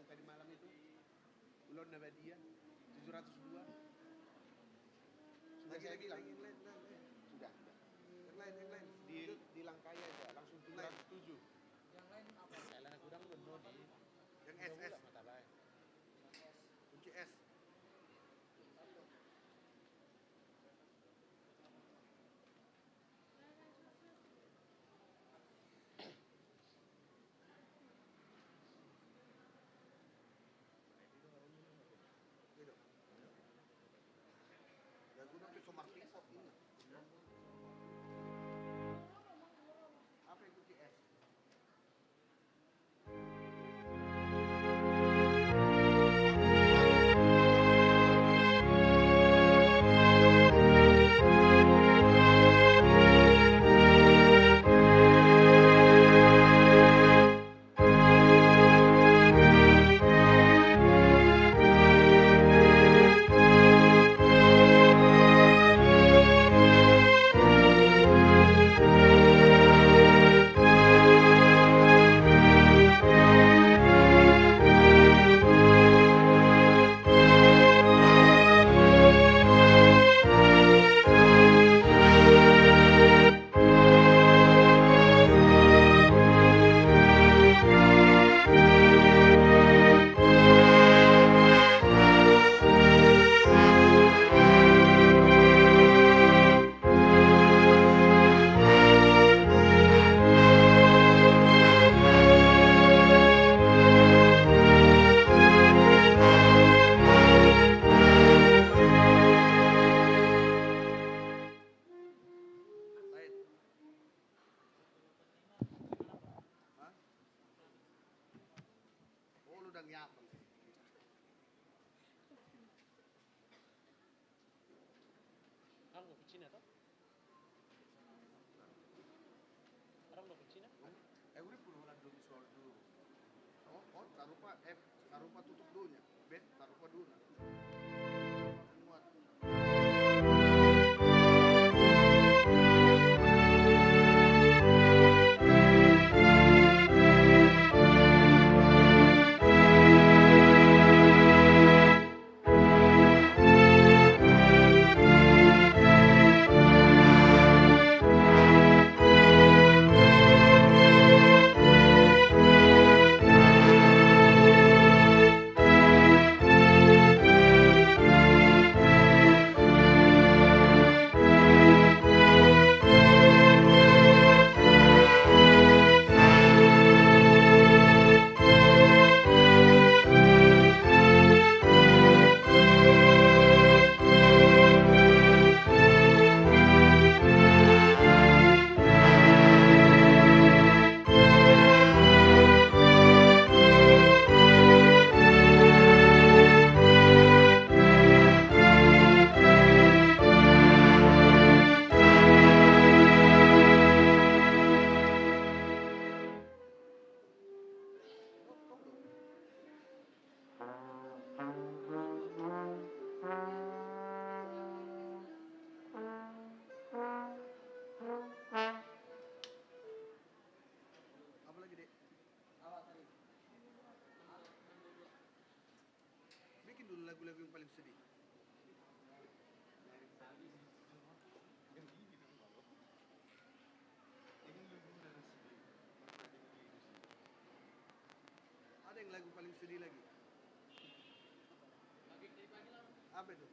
tadi malam itu. Ulon Nabadia 702. Sudah saya bilang. Sudah. Yang lain. Di Langkai aja langsung 707. Yang lain apa? Jalan Gudang Bendo di Yang SS. Matabai. Kunci S. Gitu. Ya guna ke Somarti kok ini. Apa yang kunci S? Lain. Hah? Oh, lu udah nyiapin. Orang mau ke Cina toh? Orang mau ke Cina? Udah pun ulang dulu soal dulu. Oh, tarupa tutup dulunya. Bet, tarupa dulu. Muat. Apa lagi, Dek? Awak tadi. Bikin dulu lagu-lagu yang paling sedih. Ada yang lagu paling sedih lagi? Apa itu?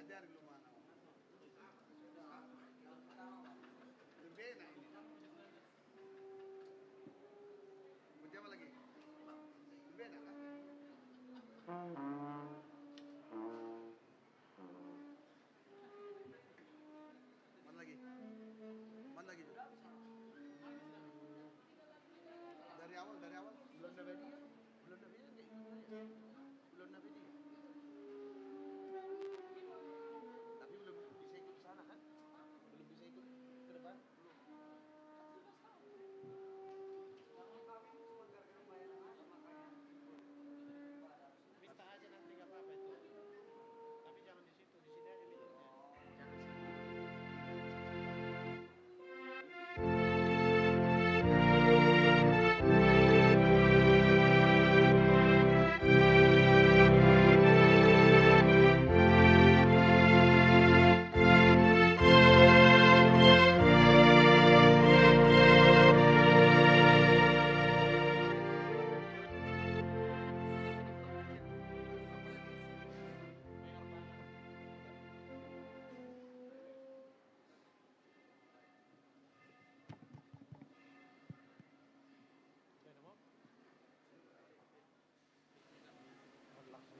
Ajari lu mana. Lebih enak ini. Mau coba lagi? Lebih enak kan? Mana lagi? Mana lagi? Dari awal. Belum dapat dia. Belum dapat dia kayak gimana? Belum dapat dia. Tapi belum bisa ikut ke sana kan? Belum bisa ikut ke depan. Minta aja nanti nggak apa-apa itu. Tapi jangan di situ, di sini aja minumnya. Jangan sini.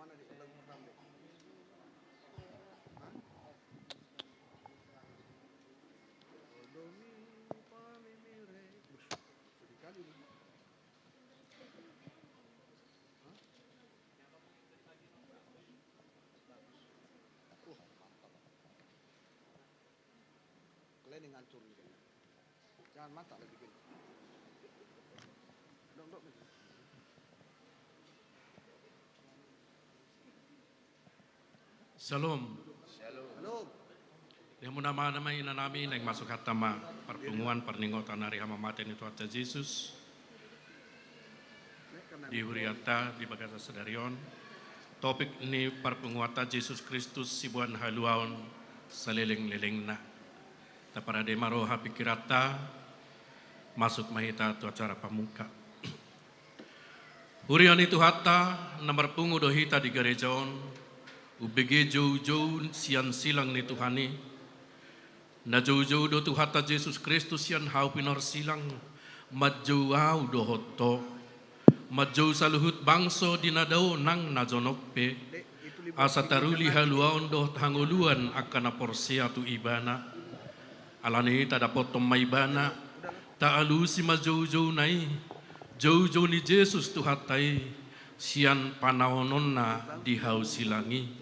Mana di sebelah pertama deh? Hah? Sedih kali ini. Hah? Mantap. Kalian yang ngancur nih. Jangan mata lagi bikin. Dok. Shalom. Halo. Yang nama ina nami neng masuk hatama perpunguan perningotan hari hamamaten itu atas Yesus di Huriata di Bagasa Sedarion. Topik ini perpunguatan Yesus Kristus sibuan haluaon seliling-lilingna. Tapara de maroha pikirata masuk mahita tu acara pamuka. Hurian itu hatta nomor pungu dohita di gerejaon. Ubege jauh-jauh sian silang ni Tuhani. Na jauh-jauh do Tuhata Yesus Kristus sian hau pinor silang. Majauau do hoto. Majauh saluhut bangso dinadao nang najonokpe. Asa taruli haluaon do hanguluan akan porsia tu ibana. Alani tada potom maibana. Ta alusi majauh-jauh nai. Jauh-jauh ni Yesus Tuhatai. Sian panaononna di hau silangi.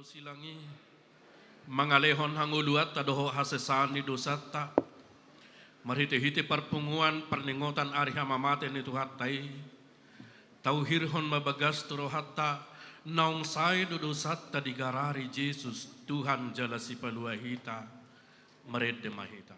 Silangi mangalehon hanguluat tadoho hasesani dosata marhite-hite perpunguan perningotan ari hamamaten itu hatai tauhirhon mabagas turohatta naung sai dosata digarari Yesus Tuhan jalasi paluahita merede mahita.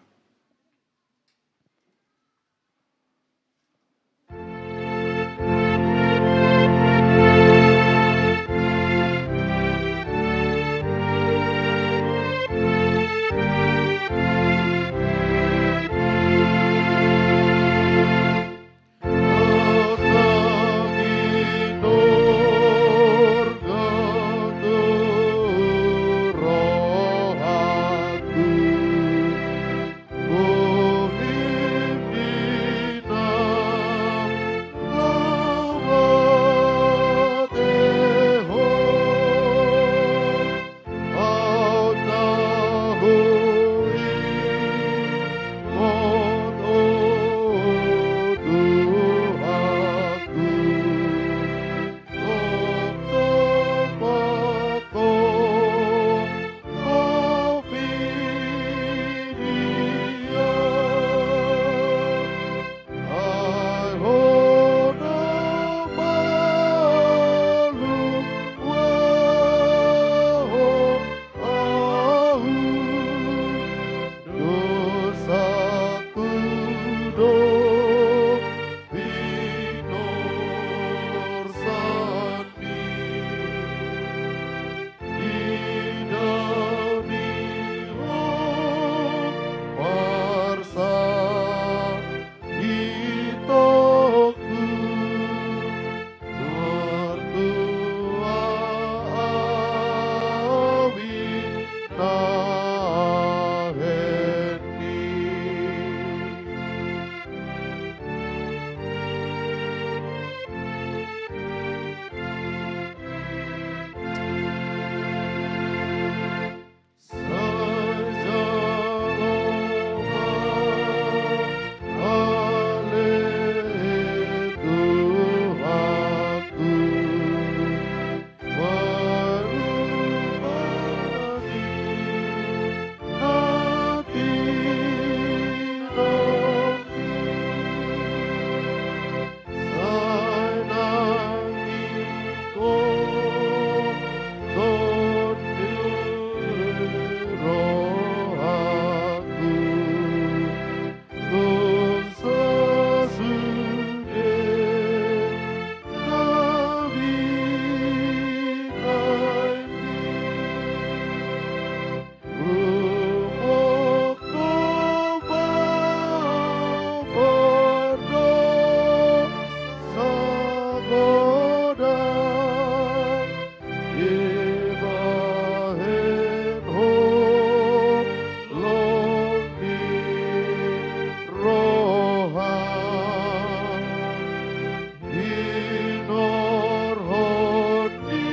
Inor honi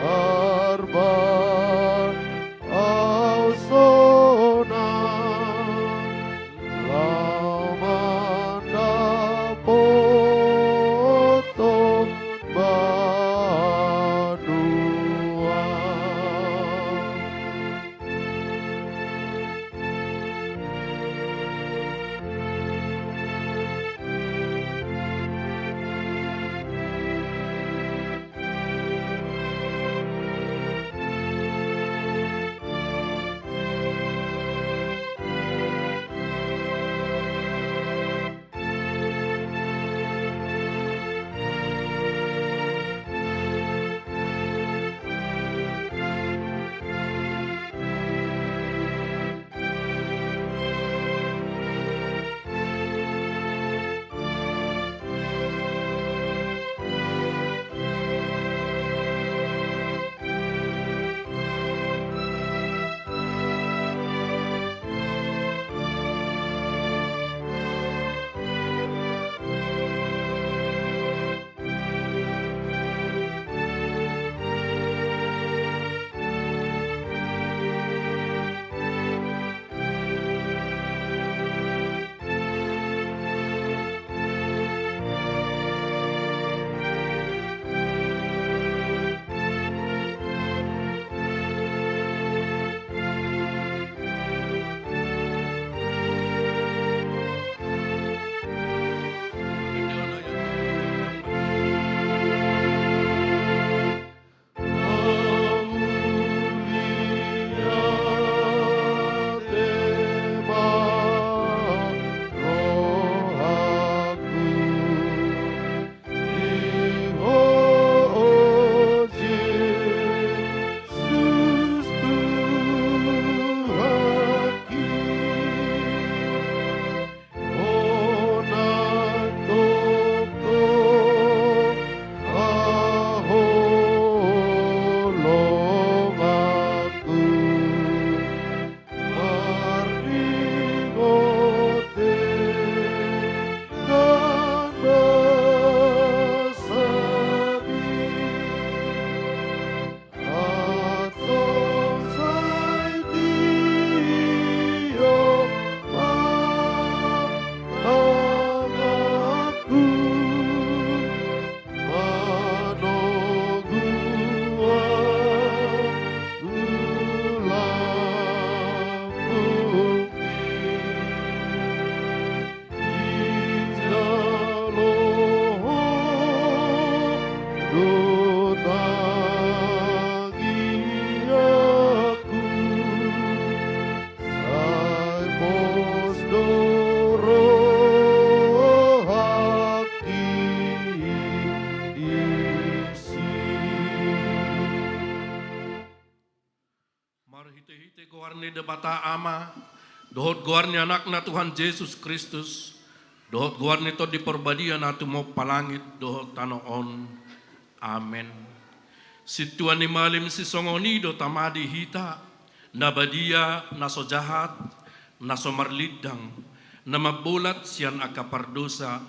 arban ausona lamanda poto banua. Marhite-hite goarne debata ama, dohot goarne anakna Tuhan Yesus Kristus, dohot goarne to di perbadian atu mau palangit, dohot tanoon. Amen. Situan ni malim si songonido tamadi hita, nabadia naso jahat, naso marlidang, na mabulat siyan aka pardosa,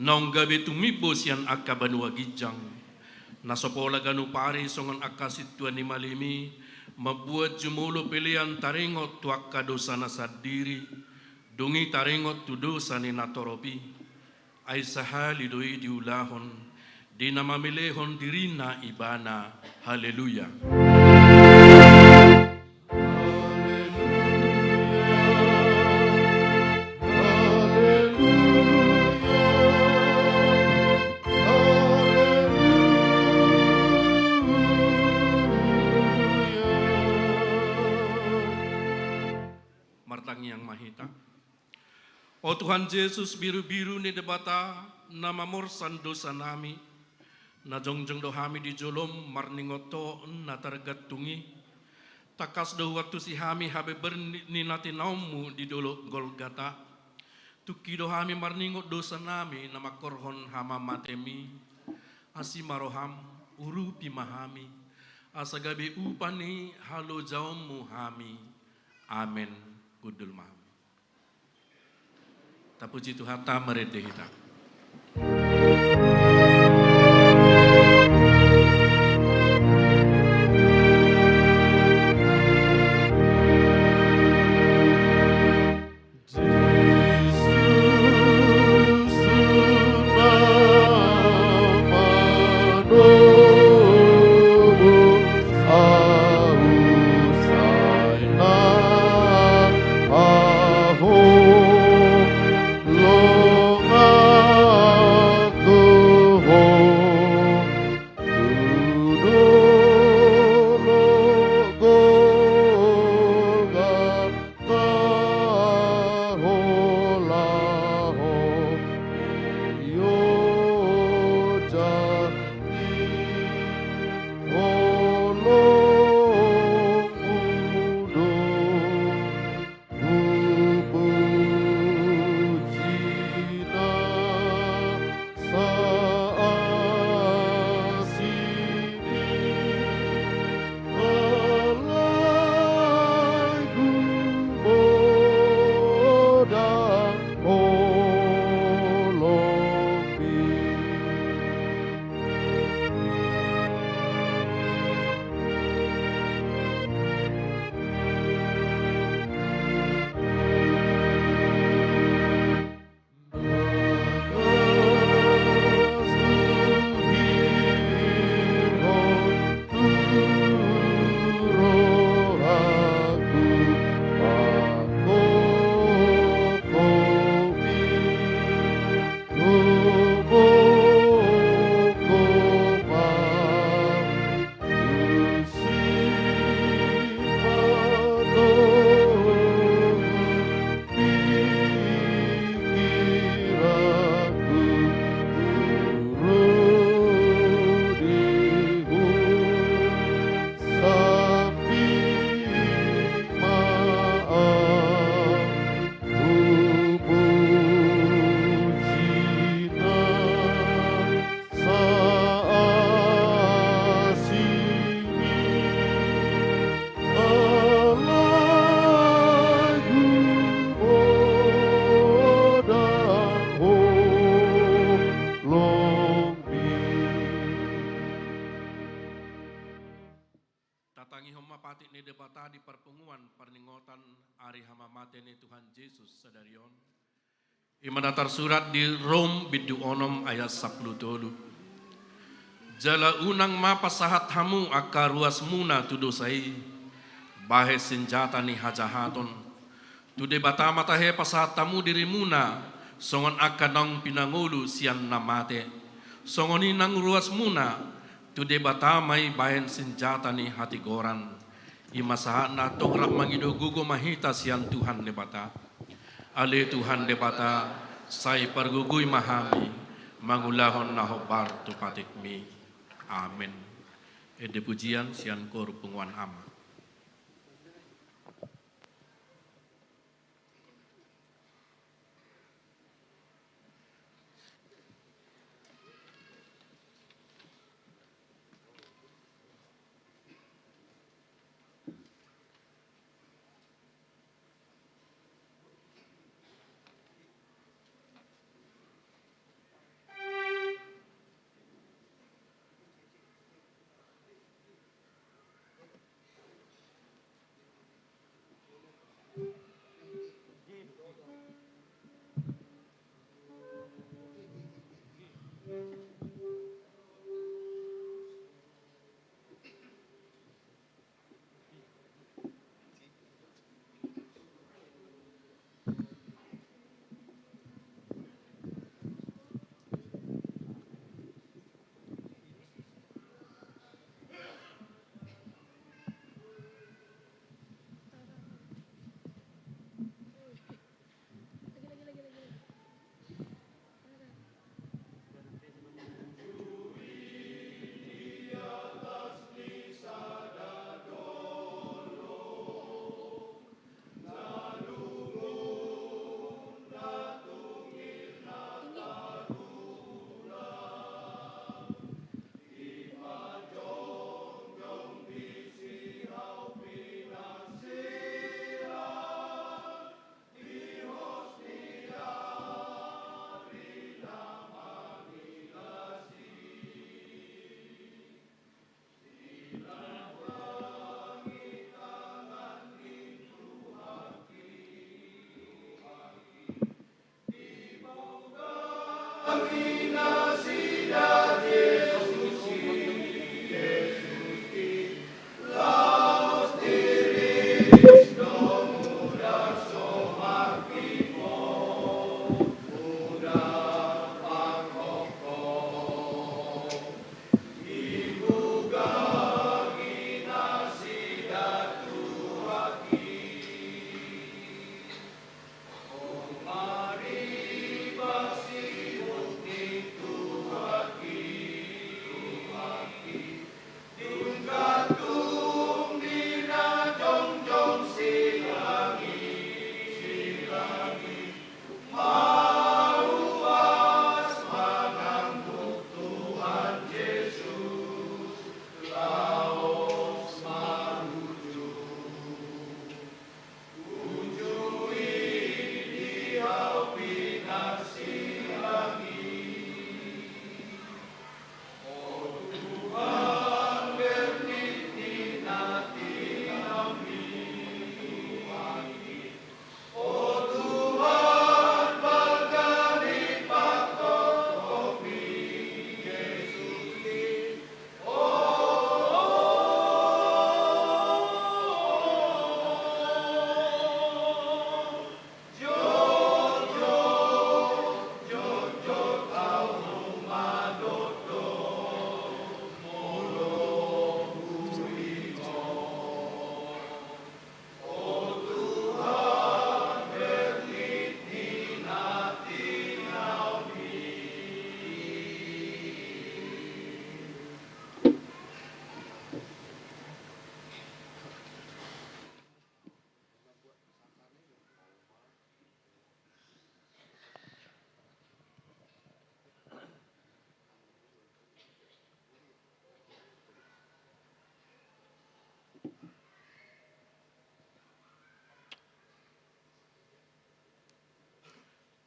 naong gabi tumibo siyan aka banua gijang. Naso pola ganu pari songon aka situan ni malimi, mabuat jumulo pilihan taringot tuak kadosa na sadiri, dungi taringot tu dosa ni natoropi, ay sahali doi diulahon, di na mamilehon dirina ibana. Haleluya. Martangi yang mahita. O Tuhan Yesus, biru-biru ni debata na mamorsan dosa nami, na jongjong do hami di jolom marningoto na targatungi, takas do waktu si hami habe berni natinaumu di dolo Golgata, tuki do hami marningot dosa nami na makorhon hama matemi, asimaroham urupi mahami, asagabi upani halo jaumu hami. Amen. Kudul mahami. Tapuji Tuhan ta merede hita. mati ni debata di perpunguan perningotan hari hama mati ni Tuhan Yesus sedarion. Imanatar surat di Rom bidu onom ayat 10. Jala unang mapasahat hamu akar ruas muna tudosai, bahe senjata ni hajahaton. Tude bata matahe pasahat tamu diri muna, songon akanang pinangulu sian namate. Songoni nang ruas muna, tude bata may bahen senjata ni hati goran. Imasahat na tograk mangido gugo mahita sian Tuhan de bata. Ale Tuhan de bata, say parguguy mahami, mangulahon na hobar tupatikmi. Amin. Ede pujian sian kor penguan ama.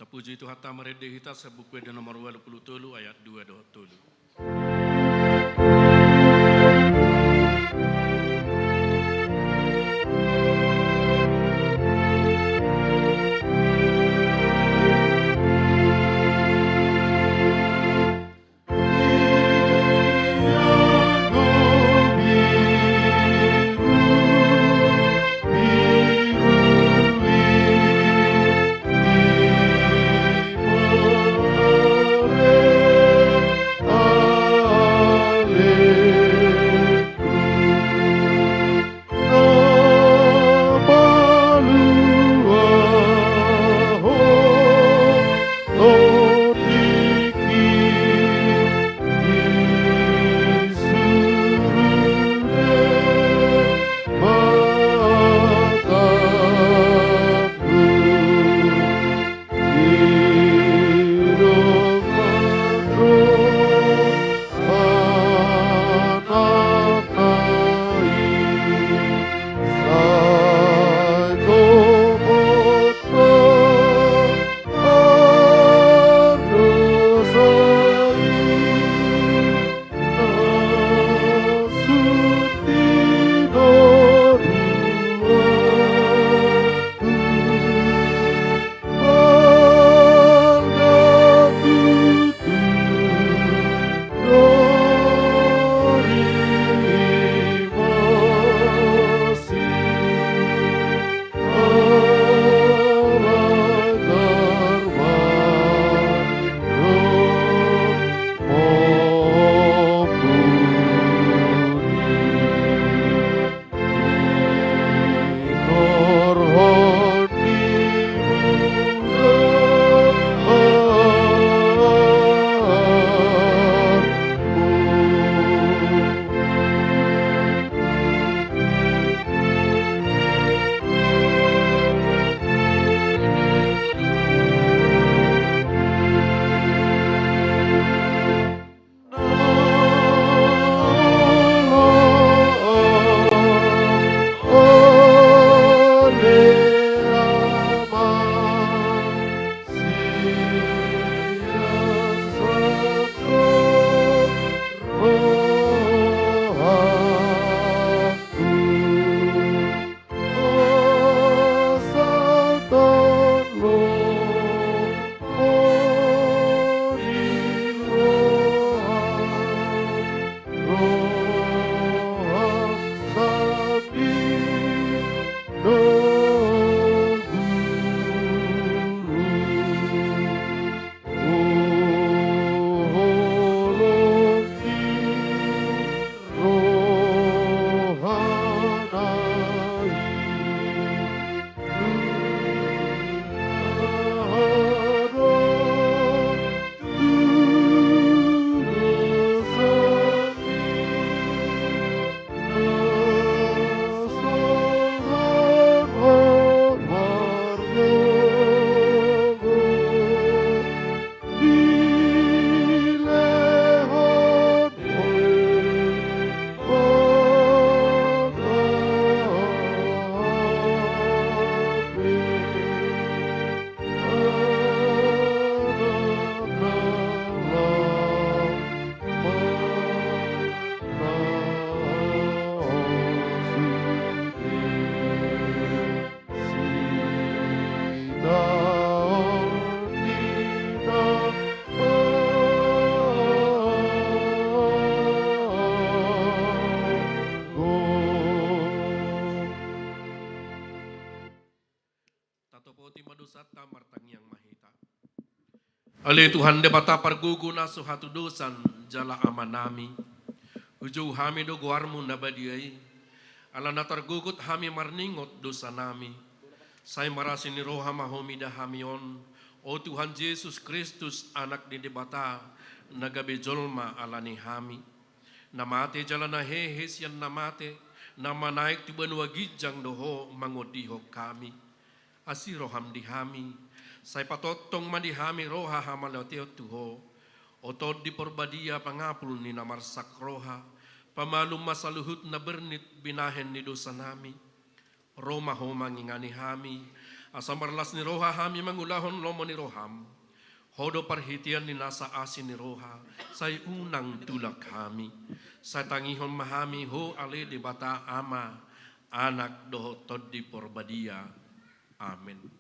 Tapuji Tuhan tamarede hita sebuku de nomor 23 ayat 2 do tulu. Ale Tuhan de bata pargugu na suhatu dosan jala amanami. Uju hami do guarmu nabadiai. Ala natar gugut hami marningot dosa nami. Sai marasi ni roha mahomi da hamion. O Tuhan Yesus Kristus anak di debata nagabe jolma alani hami. Namate jala na hehes yan namate. Nama naik tuban wagijang doho mangodiho kami. Asiroham di hami. Sai patotong madihami roha hamaloteo tuho. Otod di porbadia pangapul ni namarsak roha. Pamalum masaluhut na bernit binahen ni dosa nami. Roma ho mangingani hami. Asamarlas ni roha hami mangulahon lomo ni roham. Hodo parhitian ni nasa asin ni roha. Say unang tulak hami. Say tangihon mahami ho ale di bata ama. Anak doho tod di porbadia. Amen.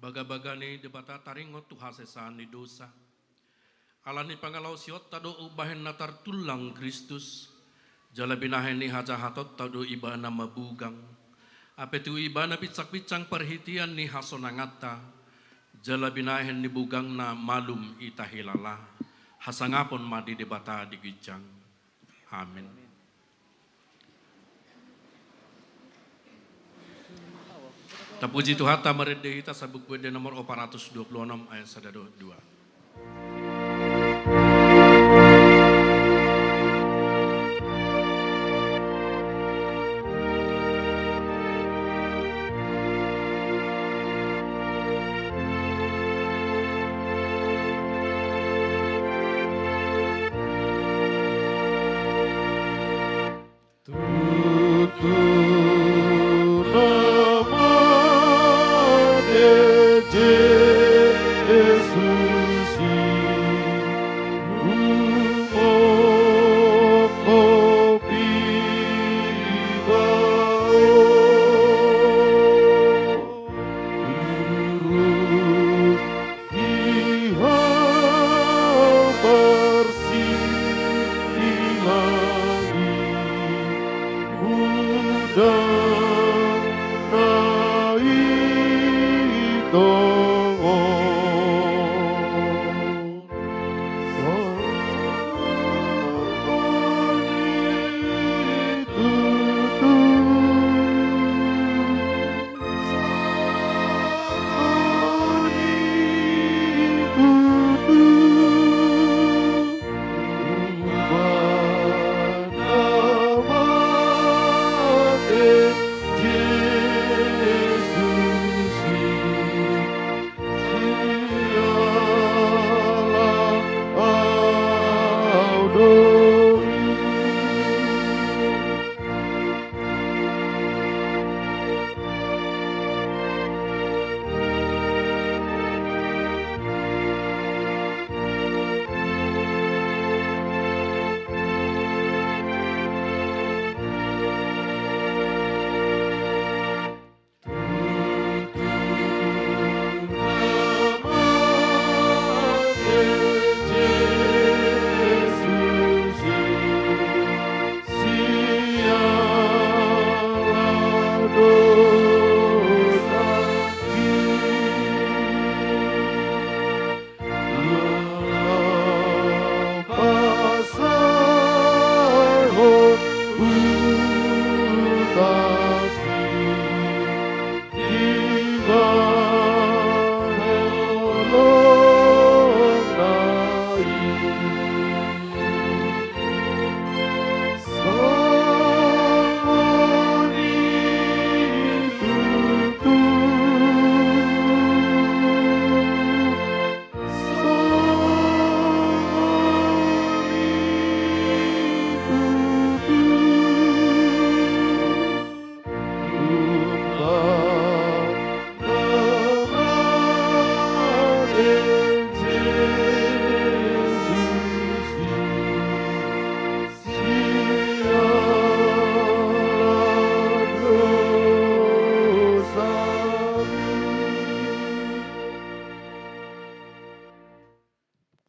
Baga-bagani debata taringot tuhasesan ni dosa. Alani pangalaw siot tado ubahen natar tulang Kristus. Jala binahen ni hajahatot tado iba na mabugang. Apetu iba na pitsak-pitsang perhitian ni hasonangata. Jala binahen ni bugang na malum itahilala. Hasangapon madi debata di gijang. Amin. Tapuji Tuhan tamarin dehita sabuk wede nomor 426 ayat 1-2.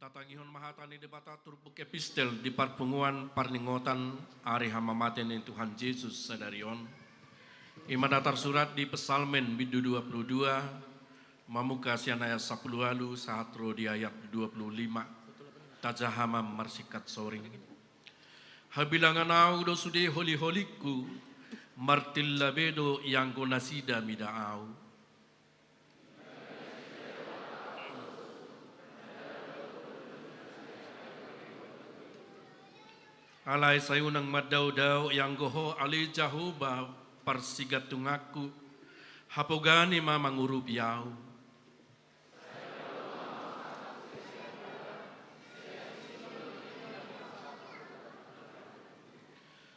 Tatangihon mahatani debata turbuk epistel di parpunguan parningotan ari hamamaten Tuhan Yesus sadarion. Ima datar surat di pesalmen bidu 22, mamuka sian ayat 10 lalu sahatro di ayat 25. Tajahamam marsikat soring. Habilangan au do sude holi-holiku, martilla bedo yang nasida midaau. Alai sayunang madaw-daw yang goho ali jahuba parsigat tungaku hapogani mamangurup yau.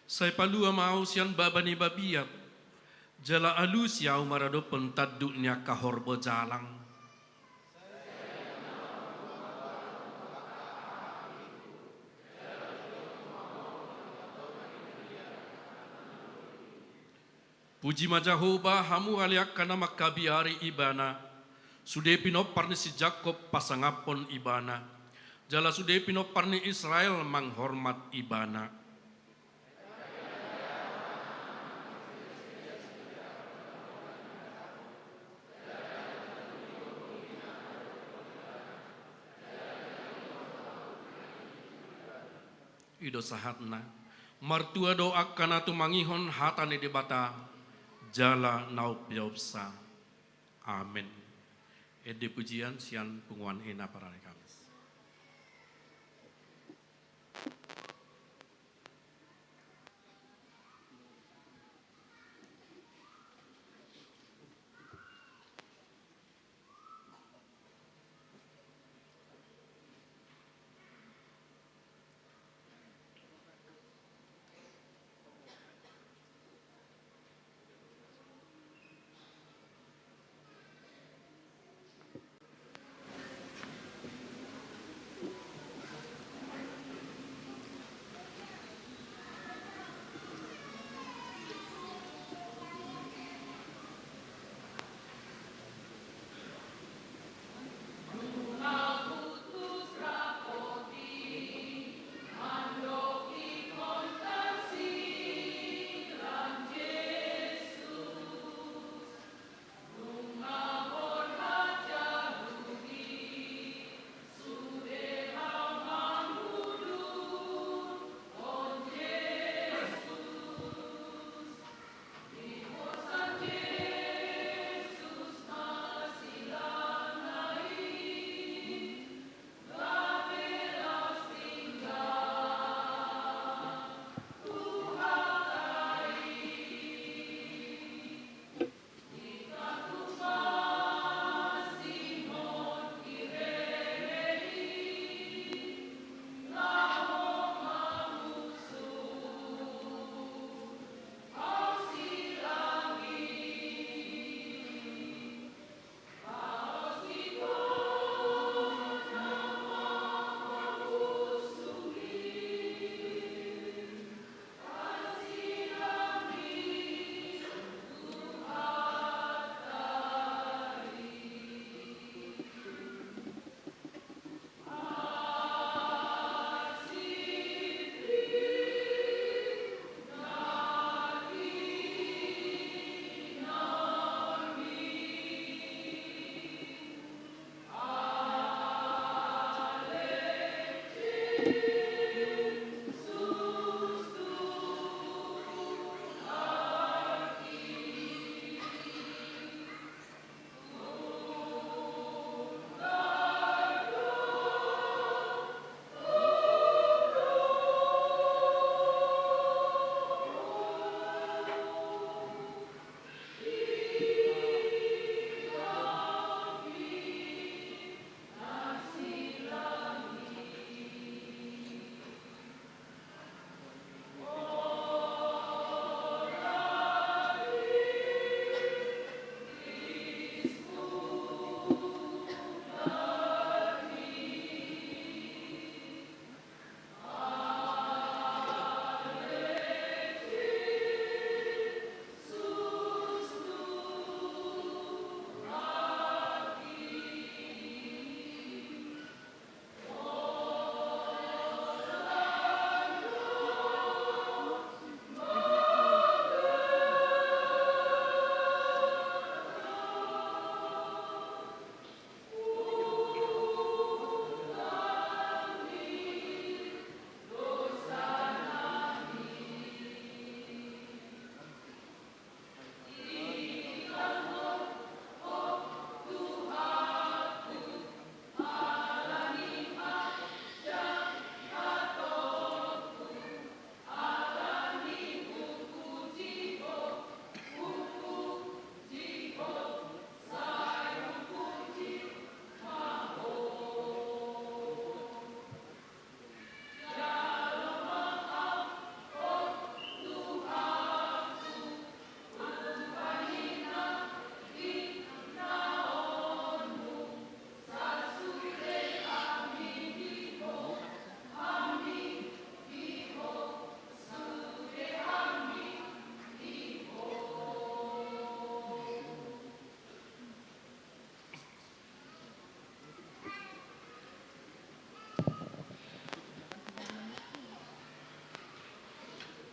Say palua mau sian babani babiat jala alus yau marado pentaduknya kahorbo jalang. Puji majahoba hamu aliak kana makabiari ibana. Sude pinoparni si Jakob pasangapon ibana. Jala sude pinoparni Israel manghormat ibana. Ido sahatna. Martua doa kana tu mangihon hatane debata. Jala nau piopsa. Amin. Ede pujian sian punguan ena para Kamis.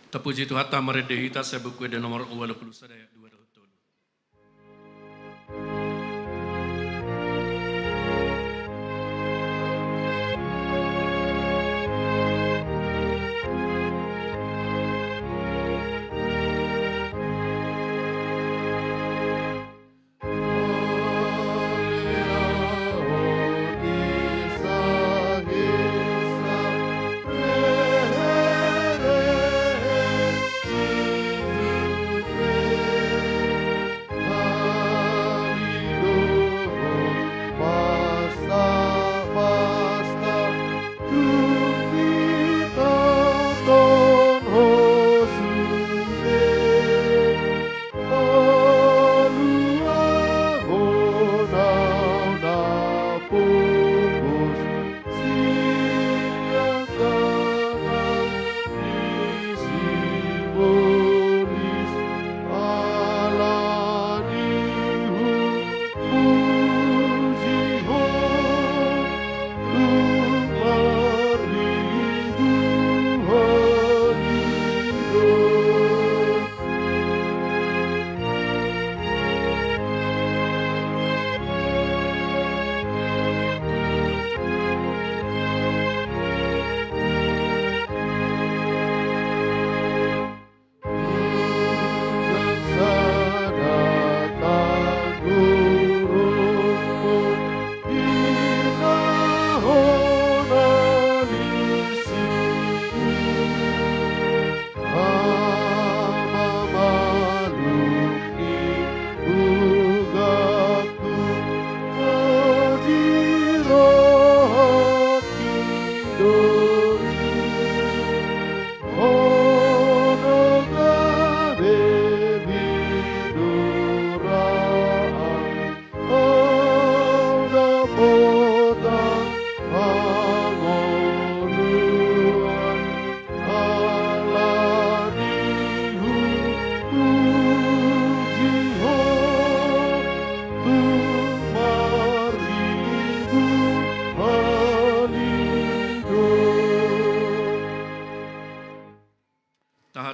Terpuji Tuhan ta meredehita sebuku de nomor 20 sadaya 2 tolu.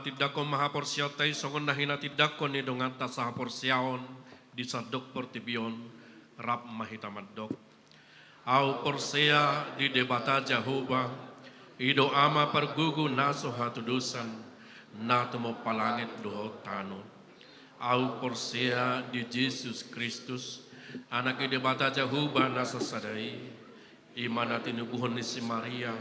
Tidakon maha porsiatai songon nahina tidakon ni dongan tasah porsiaon di sadok portibion rap mahitamat dok. Au porsea di debata Jehovah ido ama pergugu naso hatu dosan na temo palangit doho tano. Au porsea di Yesus Kristus anak di debata Jehovah nasa sadai imana tinubuhon ni si Maria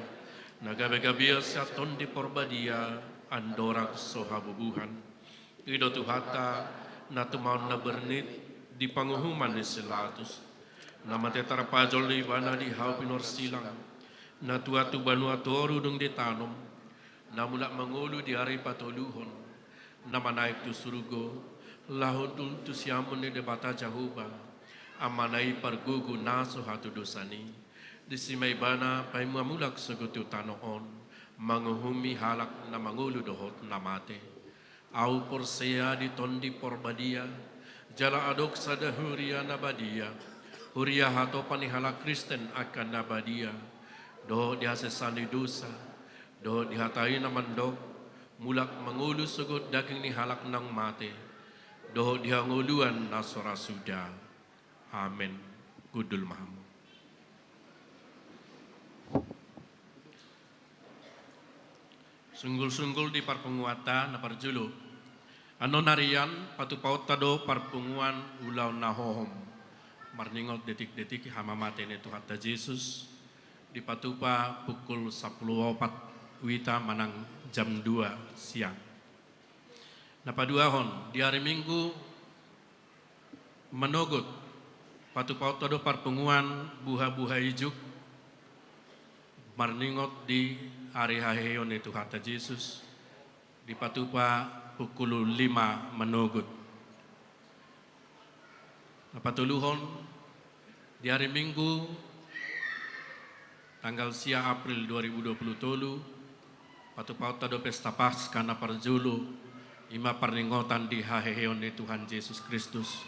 nagabe-gabia saton di porbadia andorak sohabubuhan ido tuhata na tumaon na bernit di panguhuman ni silatus nama tetar pajol di bana di hau pinor silang na tuatu banua toru dung di tanom na mulak mengulu di hari patoluhon nama naik tu surugo lahun tu siamun di debata Jehovah amanai pergugu naso hatu dosani di simai bana pai mulak segutu tanoon manguhumi halak na mangulu dohot namate au porsea di tondi porbadia jala adok sada huria nabadia huria hato panihala Kristen akan nabadia do dihasesani dosa do dihatai namandok mulak mangulu sugut daging ni halak nang mate do dihanguluan nasora suda amin kudul mahamu. Sunggul-sunggul di parpenguata na parjulu. Ano narian patupaut tado parpenguan ulau nahohom. Marningot detik-detik hamamate ni Tuhan ta Yesus. Di patupa pukul 10.04 wita manang jam 2 siang. Napaduahon di hari Minggu menogot patupaut tado parpenguan buha-buha ijuk. Marningot di hari haheon itu kata Yesus di patupa pukul 5 menogut. Napatuluhon di hari Minggu tanggal sia April 2020 tolu patupa tado pesta Paskah na parjulu ima parningotan di haheon ni Tuhan Yesus Kristus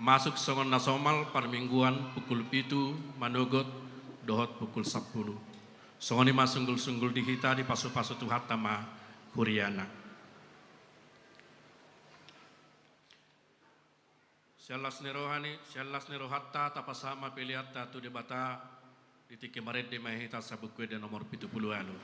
masuk songon nasomal parmingguan pukul 7 manogot dohot pukul 10. Songoni mas sunggul-sunggul di hita di pasu-pasu Tuhan tama Huriana. Sialas ni rohani, sialas ni rohatta tapasama pilihatta tu debata ditiki maret de mahita sabukwe de nomor 70 anu.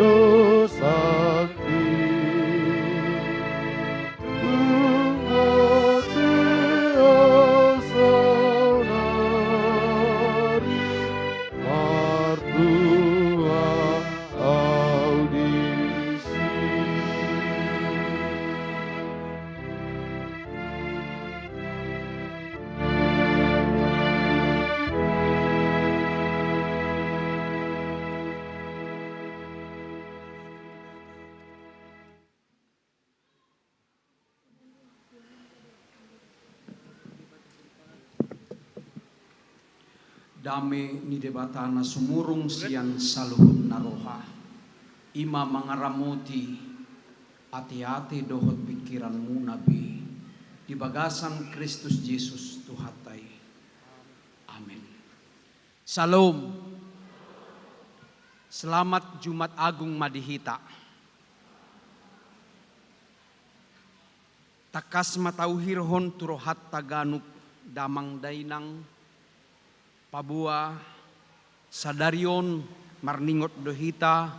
Spiritus Sancti, Deo Saunari, Martua Audisi. Dame ni debatana sumurung sian saluhun naroha. Ima mangaramuti ati-ati dohot pikiranmu nabi. Di bagasan Kristus Yesus Tuhatai. Amin. Salam. Selamat Jumat Agung Madihita. Takas matauhirhon turohat taganuk damang dainang Pabua sadarion marningot dohita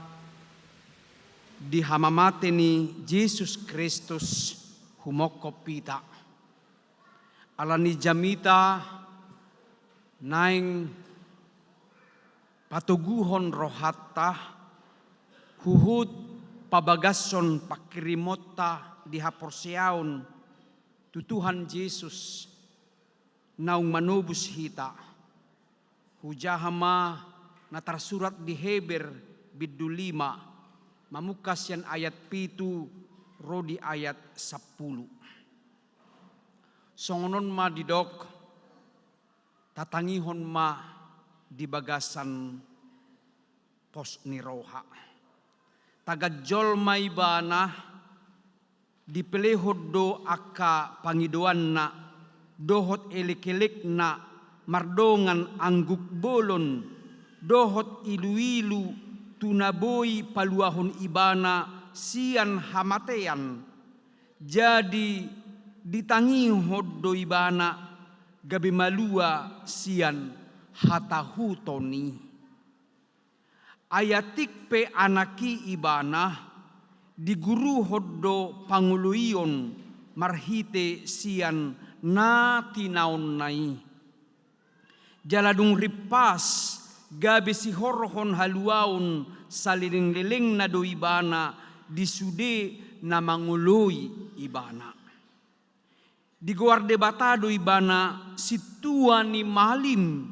di hamamate ni Yesus Kristus humokopita alani jamita naing patuguhon rohatta huhut pabagason pakirimota di haporsiaon tutuhan Yesus naung manubus hita hujahama na tersurat di Heber biddu 5 mamukas yan ayat 7 rodi ayat 10. Songonon ma didok tatangihon ma di bagasan pos ni roha. Tagajol may bana dipelehod do aka pangidoan na dohot elik-elik na mardongan angguk bolon dohot ilu-ilu tunaboy paluahon ibana sian hamatean jadi ditangihod do ibana gabi malua sian hatahutoni ayatik pe anaki ibana diguruhod do panguluyon marhite sian natinaon nai jaladung ripas gabi si horhon haluaun saliling-liling na do ibana disude na manguloy ibana. Di guarde batado ibana situa ni malim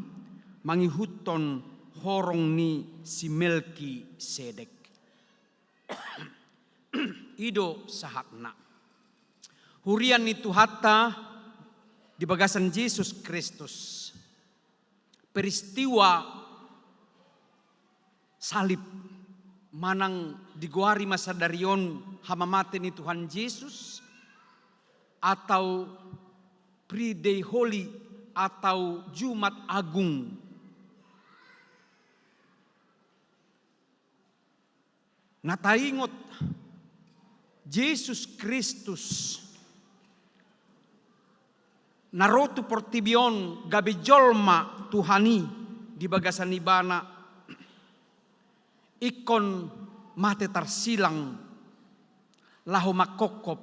mangihuton horong ni si Melki Sedek. Ido sahatna. Hurian itu hatta di bagasan Yesus Kristus. Peristiwa salib manang diguari masa darion hamamate ni Tuhan Yesus atau Pre-Day Holy atau Jumat Agung. Nataingot Yesus Kristus narotu portibion gabi jolma Tuhani di bagasan ibana ikon mate tarsilang lahu makokop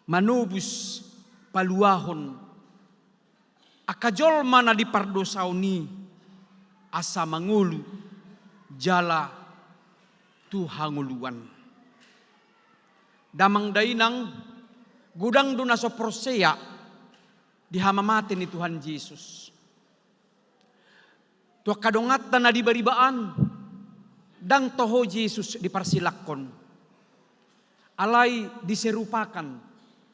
manubus paluahon akajolma na di pardosauni asa mangulu jala tuhanguluan damang dainang gudang duna soprosea di hamamate ni Tuhan Yesus. Tua kadongat na dibaribaan dang toho Yesus diparsilakon. Alay diserupakan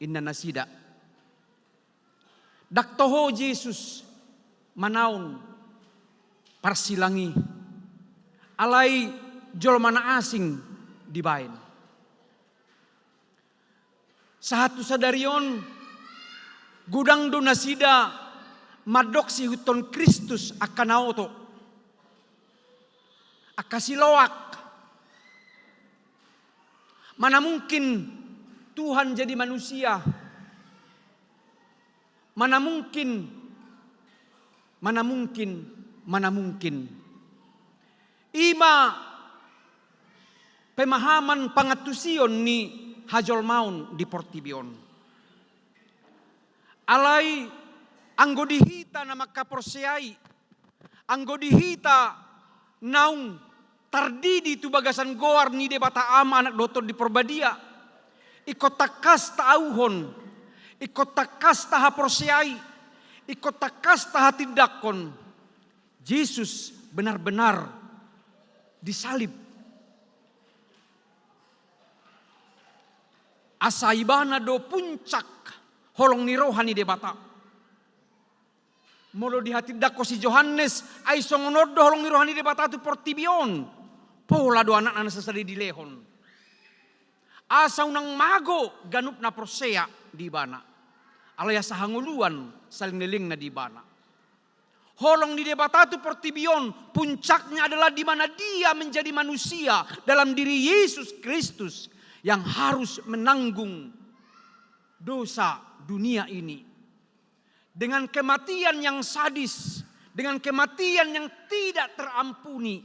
inna nasida. Dak toho Yesus manaon parsilangi. Alay jolmana asing dibain. Sahatu sadarion gudang do nasida madok si huton Kristus akan auto akasiloak mana mungkin Tuhan jadi manusia mana mungkin ima pemahaman pangatusion ni hajol maun di Portibion. Alai anggo dihita nama kaporseai, anggo dihita naung tardidi tu bagasan goar ni debata ama anak dotor di Porbadia. Ikot takas tauhon, ikot takas taha porseai, ikot takas taha tindakon. Yesus benar-benar disalib. Asaibana do puncak holong ni rohani debata. Molo di hati dako si Johannes ay songonodo holong ni rohani debata tu Portibion. Pola do anak-anak sesali di lehon. Asa unang mago ganup na prosea di bana. Alaya sa hanguluan saling niling na di bana. Holong di debata tu Portibion, puncaknya adalah di mana dia menjadi manusia dalam diri Yesus Kristus yang harus menanggung dosa dunia ini. Dengan kematian yang sadis, dengan kematian yang tidak terampuni.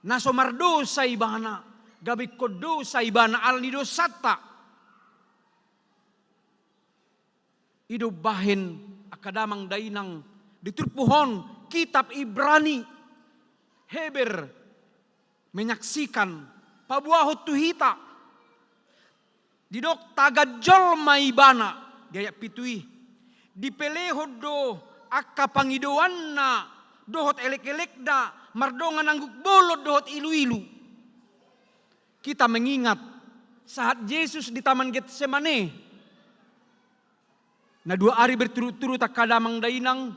Nasomar dosa ibana, gabi ko dosa ibana alni dosata. Ido bahin akadamang dainang diturpuhon kitab Ibrani. Heber menyaksikan pabuahot tuhita. Didok tagajol maibana. Gaya pitui. Dipelehod do akka pangidoan na. Dohot elek-elek da. Mardongan angguk bolot dohot ilu-ilu. Kita mengingat saat Yesus di Taman Getsemane. Na 2 hari berturut-turut akadamang dainang.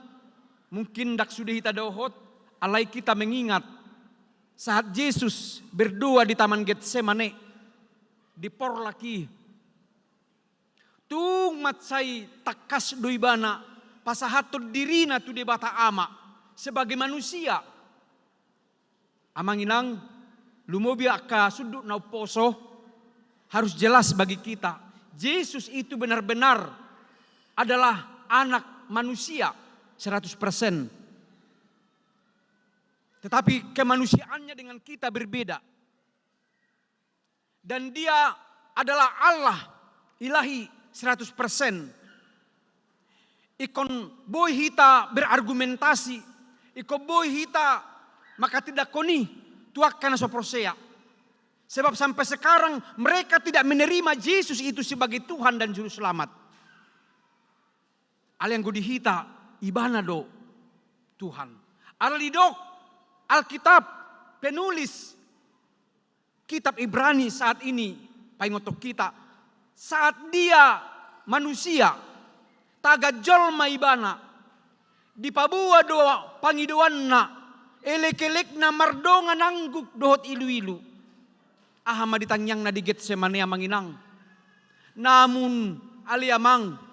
Mungkin dak sudah hita dohot. Alai kita mengingat saat Yesus berdoa di Taman Getsemane. Di porlaki. Tung matsai takas doibana. Pasahatod dirina tu debata ama. Sebagai manusia. Amanginang lumobi akka sudut na poso. Harus jelas bagi kita. Yesus itu benar-benar adalah anak manusia 100%. Tetapi kemanusiaannya dengan kita berbeda. Dan dia adalah Allah ilahi 100%. Ikon boy hita berargumentasi. Ikon boy hita maka tidak koni tuakan soprosea. Sebab sampai sekarang mereka tidak menerima Yesus itu sebagai Tuhan dan Juru Selamat. Al yang dihita ibana do Tuhan. Alidok Alkitab penulis kitab Ibrani saat ini paingotok kita saat dia manusia tagajol maibana dipabua do pangidoanna elek-elek na mardonga nangguk dohot ilu-ilu ahama ditanyang na di Getsemane manginang namun aliamang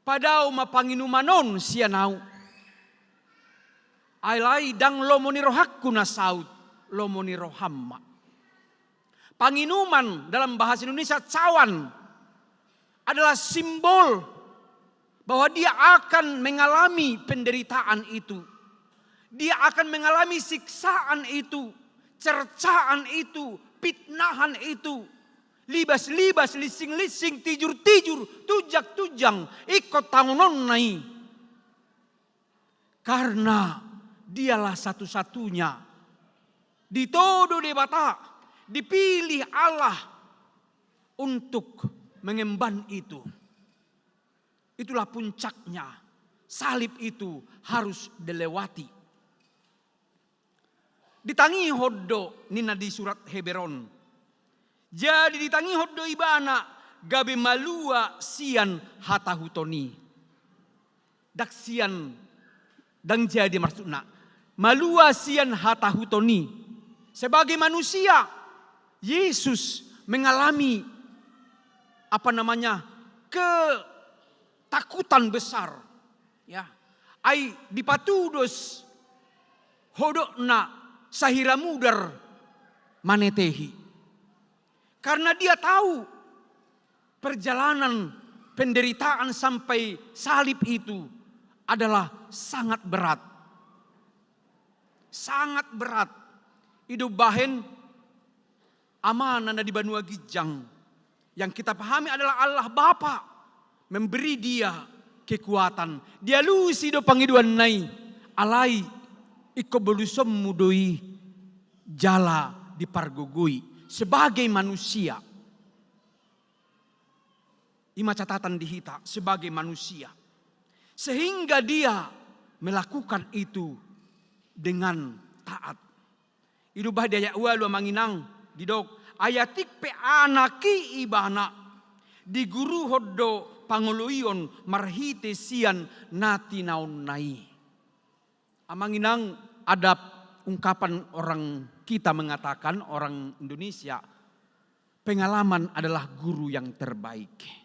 padao mapanginumanon siya nau. Ailai dang lomoni rohakku na saud. Lomoni rohamma. Panginuman dalam bahasa Indonesia cawan. Adalah simbol. Bahwa dia akan mengalami penderitaan itu. Dia akan mengalami siksaan itu. Cercaan itu. Fitnahan itu. Libas-libas, lising-lising, tijur-tijur, tujak-tujang, ikut tangunon nai. Karena dialah satu-satunya. Ditodo debata, dipilih Allah untuk mengemban itu. Itulah puncaknya. Salib itu harus dilewati. Ditangi hodo nina di surat Heberon. Jadi ditangi hodo ibana gabe malua sian hatahutoni. Dak sian dan jadi maksudna malua sian hatahutoni. Sebagai manusia Yesus mengalami ketakutan besar. Ya. Ai dipatudos hodokna sahira mudar manetehi. Karena dia tahu perjalanan penderitaan sampai salib itu adalah sangat berat. Sangat berat. Hidup bahen amanah di Banua Gijang. Yang kita pahami adalah Allah Bapa memberi dia kekuatan. Dia lusi do pangiduan nai alai iko belusem mudoi jala dipargogoi sebagai manusia. Ima catatan di hita sebagai manusia. Sehingga dia melakukan itu dengan taat. Idu bahdaya walu manginang didok ayatik pe anaki ibana di guru hoddo pangoloion marhite sian nati naon nai. Amanginang ada ungkapan orang kita mengatakan orang Indonesia, pengalaman adalah guru yang terbaik.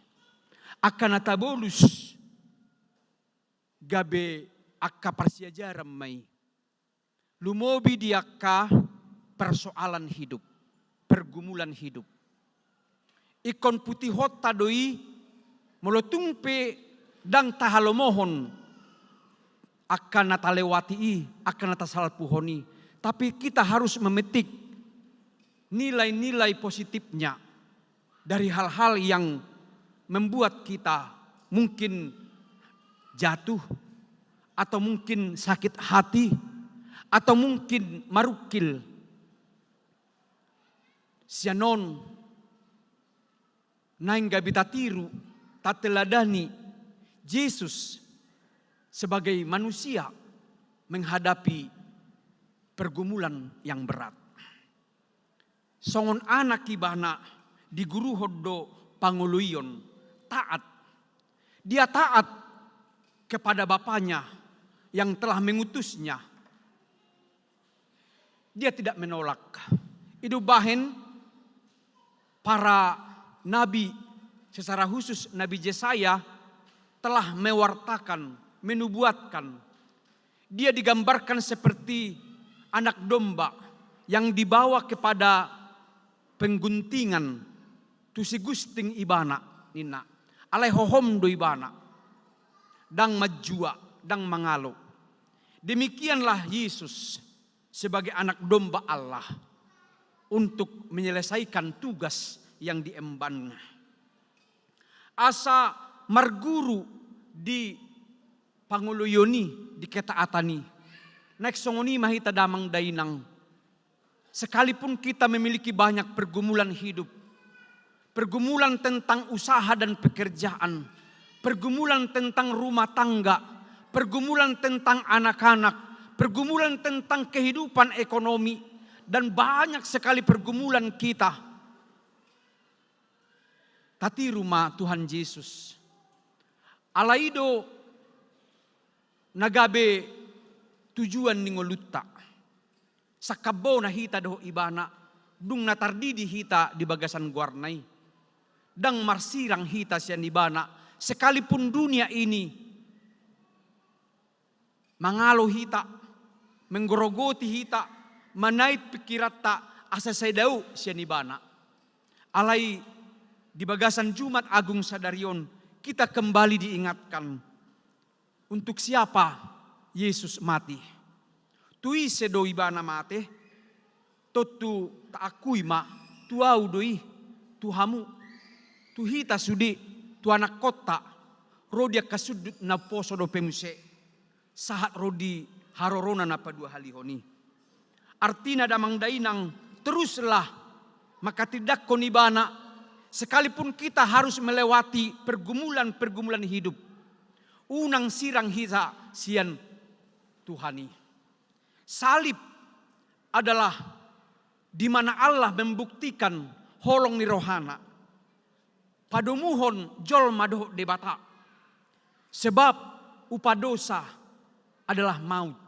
Akan atabolus gabe akka persiajaran mai. Lumobi diaka persoalan hidup, pergumulan hidup. Ikon putih hota doi molotungpe dang tahalomohon akan natalewati akan natasalpuhoni. Tapi kita harus memetik nilai-nilai positifnya dari hal-hal yang membuat kita mungkin jatuh, atau mungkin sakit hati, atau mungkin marukil. Sianon naing gabita tiru tateladani Yesus sebagai manusia menghadapi pergumulan yang berat. Songon anak ibana di guru hoddo panguluyon taat. Dia taat kepada bapaknya yang telah mengutusnya. Dia tidak menolak. Itu bahen para nabi, secara khusus Nabi Yesaya telah mewartakan, menubuatkan. Dia digambarkan seperti anak domba yang dibawa kepada pengguntingan tusi gusting ibana nina alai hohom do ibana dang majua dang mangalo. Demikianlah Yesus sebagai anak domba Allah untuk menyelesaikan tugas yang diemban. Asa marguru di panguluyoni di ketaatani. Next songoni mahita damang dainang. Sekalipun kita memiliki banyak pergumulan hidup, pergumulan tentang usaha dan pekerjaan, pergumulan tentang rumah tangga, pergumulan tentang anak-anak, pergumulan tentang kehidupan ekonomi, dan banyak sekali pergumulan kita. Tati rumah Tuhan Yesus. Alaido nagabe tujuan ningolutta. Sakabo na hita doh ibana. Dung natardidi hita di bagasan guarnay. Dang marsirang hita siya ibana. Sekalipun dunia ini mangalo hita, menggorogoti hita, manait pikirata asa sedau siya ibana. Alai di bagasan Jumat Agung Sadarion kita kembali diingatkan untuk siapa Yesus mati. Tui sedo ibana mate, totu taakui ma, tuau doi, tuhamu, tuhita sudi, tu anak kota, rodia kasudut na poso do pemuse, sahat rodi harorona na padua halihoni. Artina damang dainang teruslah, maka tidak konibana, sekalipun kita harus melewati pergumulan-pergumulan hidup, unang sirang hita sian Tuhani. Salib adalah di mana Allah membuktikan holong ni rohana. Padomuhon jol madoh debata. Sebab upadosa adalah maut.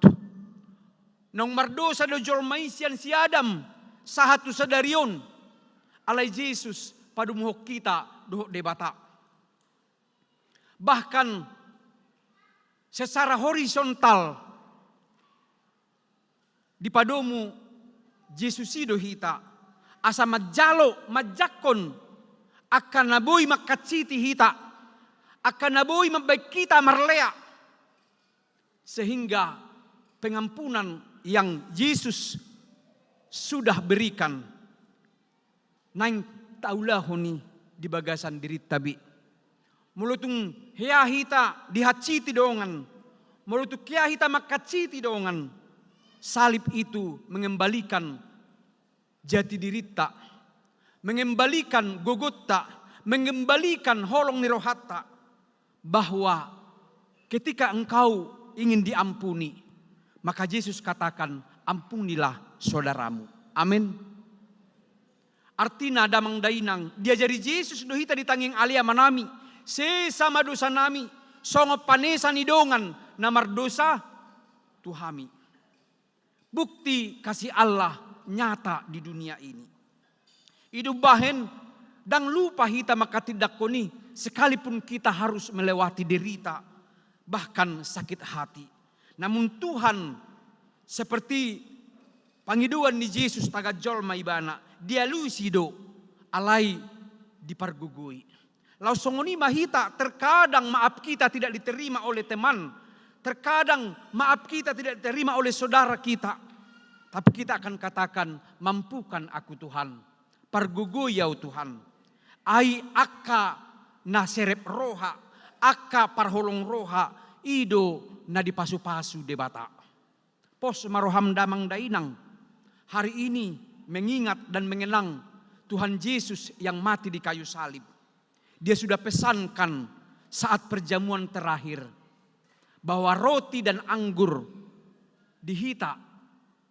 Nong mardosa do jol maisian si Adam sahatu sadarion. Alai Yesus padumuhok kita doh debata. Bahkan secara horizontal di padomu Yesus ido hita asa majalo majakon akan naboy makaciti hita akan naboy mabaik kita marlea sehingga pengampunan yang Yesus sudah berikan Nang taulahoni di bagasan diri tabi. Mulutung hea hita dihaciti dongan. Mulutung kia hita makaciti dongan. Salib itu mengembalikan jati dirita, mengembalikan Golgota, mengembalikan holong nirohata, bahwa ketika engkau ingin diampuni, maka Yesus katakan, ampunilah saudaramu. Amin. Artina damang dainang, diajari Yesus dohita ditanging alia manami, sesama dosa nami, songo panesa nidongan, namar dosa tuhami. Bukti kasih Allah nyata di dunia ini. Hidup bahen dan lupa hita maka tidak koni, sekalipun kita harus melewati derita, bahkan sakit hati. Namun Tuhan seperti pangiduan di Yesus taga jolma ibana, dia lusido alai dipargugui. Lau songoni mahita terkadang maaf kita tidak diterima oleh teman, terkadang maaf kita tidak diterima oleh saudara kita. Tapi kita akan katakan, mampukan aku Tuhan, pargugui yau Tuhan. Ai akka naserep roha, akka parholong roha, ido na dipasu-pasu debata. Pos maroham damang dainang, hari ini mengingat dan mengenang Tuhan Yesus yang mati di kayu salib. Dia sudah pesankan saat perjamuan terakhir bahwa roti dan anggur dihita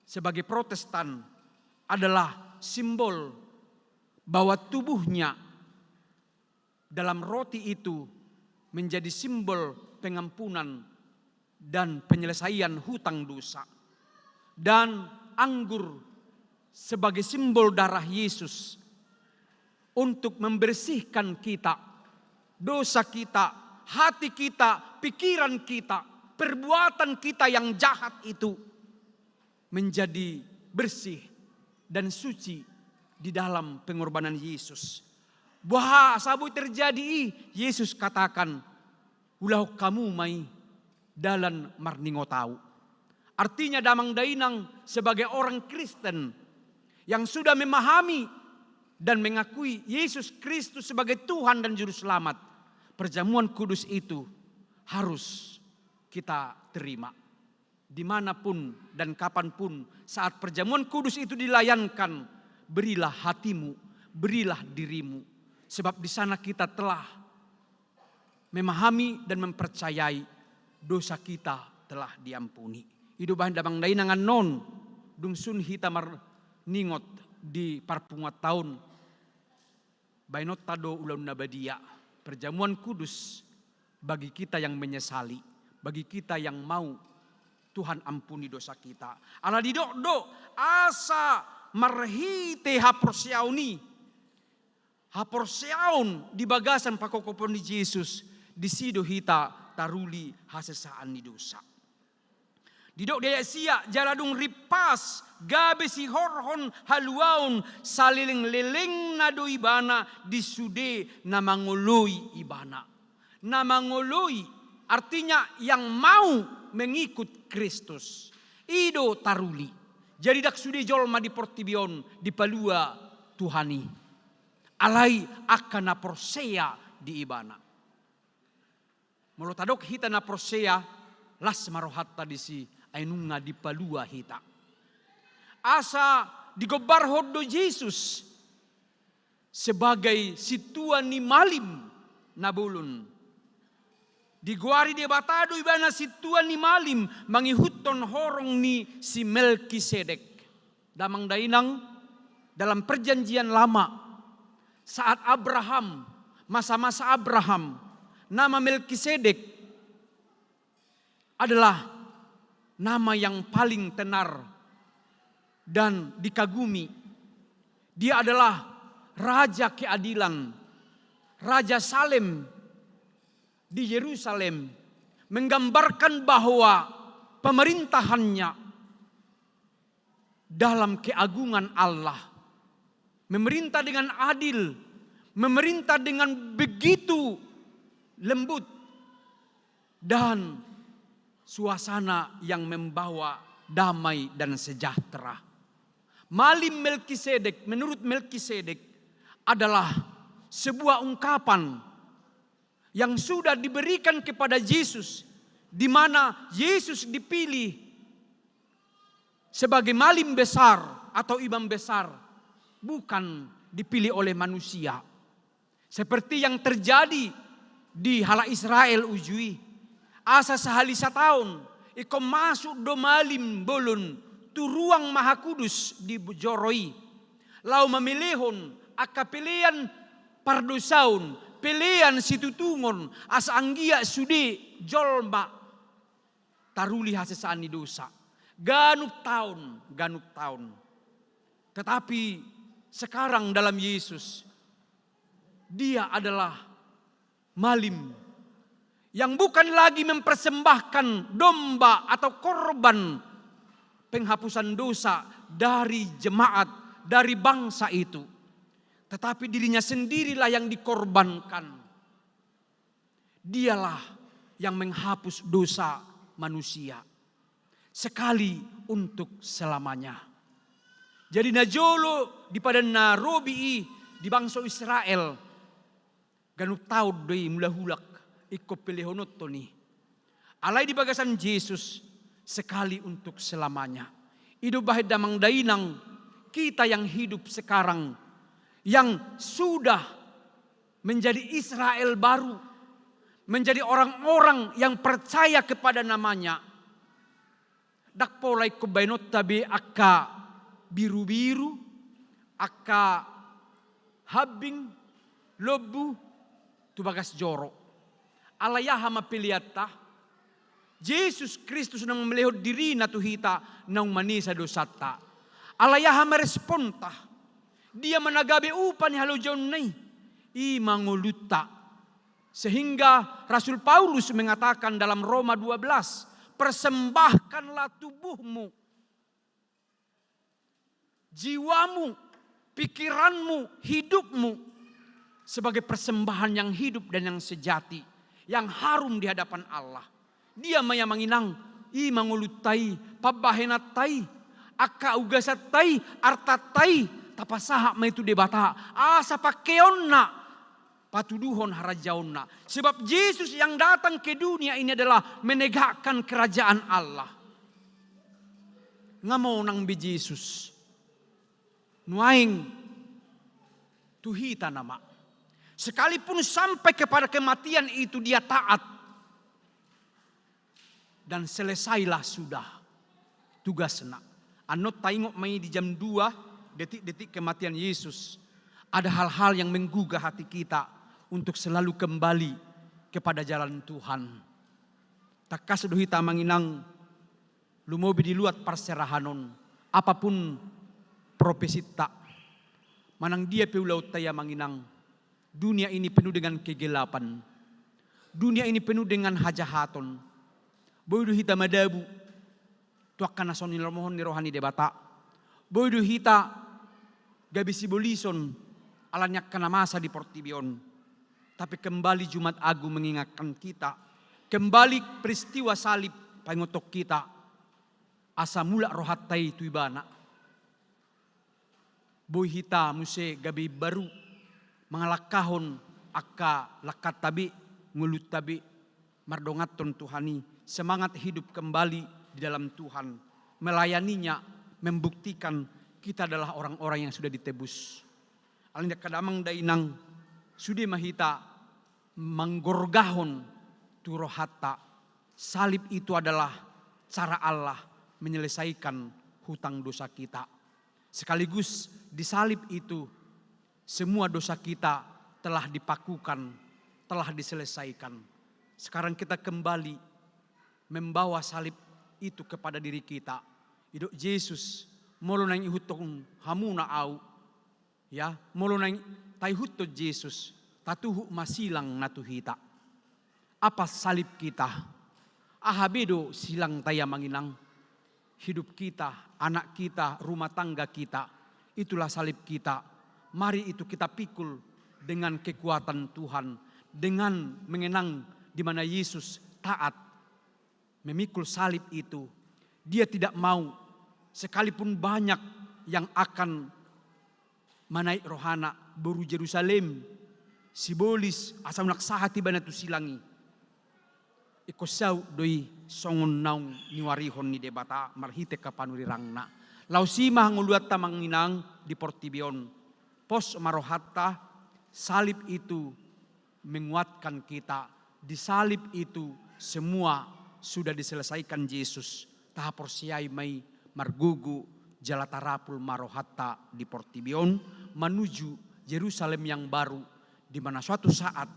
sebagai Protestan adalah simbol bahwa tubuhnya dalam roti itu menjadi simbol pengampunan dan penyelesaian hutang dosa. Dan anggur sebagai simbol darah Yesus untuk membersihkan kita, dosa kita, hati kita, pikiran kita, perbuatan kita yang jahat itu menjadi bersih dan suci di dalam pengorbanan Yesus. Wah, sabu terjadi, Yesus katakan, ulah kamu mai dalan marningo tahu. Artinya damang dainang sebagai orang Kristen yang sudah memahami dan mengakui Yesus Kristus sebagai Tuhan dan Juru Selamat, perjamuan kudus itu harus kita terima. Dimanapun dan kapanpun saat perjamuan kudus itu dilayankan, berilah hatimu, berilah dirimu. Sebab di sana kita telah memahami dan mempercayai dosa kita telah diampuni. Hidup bahan damang dainangan non, dungsun hitamar ningot di parpungat tahun. Bainot tado ulan nabadia, perjamuan kudus bagi kita yang menyesali, bagi kita yang mau Tuhan ampuni dosa kita. Ala didok asa marhite haporsiauni, haporsiaun di bagasan pakokopon di Yesus, di sido hita taruli hasesaan di dosa. Didok daya sia jaladung ripas gabe si horhon haluaun saliling-liling na do ibana disude na mangoloi ibana. Na mangoloi artinya yang mau mengikut Kristus. Ido taruli. Jadi dak sude jolma di portibion di palua Tuhani. Alai akan na persea di ibana. Mulotadok hita na persea las marohatta di si ainunga di palua hita. Asa digobar hodo Yesus sebagai situan ni malim nabulun. Diguari dia batado ibana situan ni malim mangihuton horong ni si Melkisedek. Damang dainang dalam perjanjian lama saat Abraham, masa-masa Abraham, nama Melkisedek adalah nama yang paling tenar dan dikagumi. Dia adalah Raja Keadilan, Raja Salem di Yerusalem, menggambarkan bahwa pemerintahannya dalam keagungan Allah, memerintah dengan adil, memerintah dengan begitu lembut dan suasana yang membawa damai dan sejahtera. Malim Melkisedek, menurut Melkisedek adalah sebuah ungkapan yang sudah diberikan kepada Yesus, di mana Yesus dipilih sebagai malim besar atau imam besar, bukan dipilih oleh manusia. Seperti yang terjadi di hala Israel ujui. Asa sehali setahun, iko masuk do malim bolon tu ruang maha kudus di joroi. Lau memilihon aka pilihan pardosaun, pilihan situtungon asa anggia sudi jolma taruli hasesani dosa. Ganup tahun. Tetapi sekarang dalam Yesus, Dia adalah malim yang bukan lagi mempersembahkan domba atau korban penghapusan dosa dari jemaat, dari bangsa itu. Tetapi dirinya sendirilah yang dikorbankan. Dialah yang menghapus dosa manusia. Sekali untuk selamanya. Jadi najolo di pada Narobi di bangsa Israel. Ganup taud doi mula hulak ikko pelehonot ni. Alai di bagasan Yesus sekali untuk selamanya. Hidup bahid damang dainang kita yang hidup sekarang, yang sudah menjadi Israel baru, menjadi orang-orang yang percaya kepada namanya. Dak polai kubainot tabi akka biru-biru, akka habing, lobu, tu bagas joro. Alayaha mapiliata, Yesus Kristus nang melehot diri na tuhita nang manisa dosata. Alayaha meresponta, dia menagabi upan halojon nai, manguluta. Sehingga Rasul Paulus mengatakan dalam Roma 12, persembahkanlah tubuhmu, jiwamu, pikiranmu, hidupmu sebagai persembahan yang hidup dan yang sejati, yang harum di hadapan Allah. Dia mayamanginang, mangulutai, pabahenatai, akka ugasatai, artatai, tapasaha maitu debata, asa pakeonna, patuduhon harajaonna. Sebab Yesus yang datang ke dunia ini adalah menegakkan kerajaan Allah. Ngamo nang bi Yesus, nuaing tuhita nama. Sekalipun sampai kepada kematian itu dia taat. Dan selesailah sudah tugasnya. Anot taingok mai di jam 2 detik-detik kematian Yesus. Ada hal-hal yang menggugah hati kita untuk selalu kembali kepada jalan Tuhan. Takas duhita manginang lumobi di luat perserahanon. Apapun profesi tak. Manang dia peulau taya manginang. Dunia ini penuh dengan kegelapan. Dunia ini penuh dengan hajahaton. Boydu hita madabu. Tuakkan nason mohon ni rohani debata. Boydu hita gabi sibolison alanyak kana masa di Portibion. Tapi kembali Jumat Agung mengingatkan kita. Kembali peristiwa salib pangotok kita. Asa mula rohatai tuibana. Boy hita muse gabi baru. Mangalakahon akka lakat tabi, ngulut tabi, mardongaton Tuhani. Semangat hidup kembali di dalam Tuhan. Melayaninya, membuktikan kita adalah orang-orang yang sudah ditebus. Alinda kadamang dainang, sudah mahita menggorgahon turohata. Salib itu adalah cara Allah menyelesaikan hutang dosa kita. Sekaligus di salib itu, semua dosa kita telah dipakukan, telah diselesaikan. Sekarang kita kembali membawa salib itu kepada diri kita. Hidup Yesus, molo nang ihutong hamuna au, ya, molo nang tayhuto Yesus, tatuhu masilang natuhita. Apa salib kita? Ahabedo silang taya manginang. Hidup kita, anak kita, rumah tangga kita, itulah salib kita. Mari itu kita pikul dengan kekuatan Tuhan. Dengan mengenang di mana Yesus taat memikul salib itu. Dia tidak mau sekalipun banyak yang akan Manai rohana baru Jerusalem sibolis asa naksaha tiba na tu silangi. Ikosau doi songon naung niwarihon ni debata marhite kapanurirangna. Lausima nguluat tamang inang di Portibion. Pos marohatta salib itu menguatkan kita. Di salib itu semua sudah diselesaikan Yesus. Tahap porsiai mai margugu jalatarapul marohatta di Portibion menuju Yerusalem yang baru, di mana suatu saat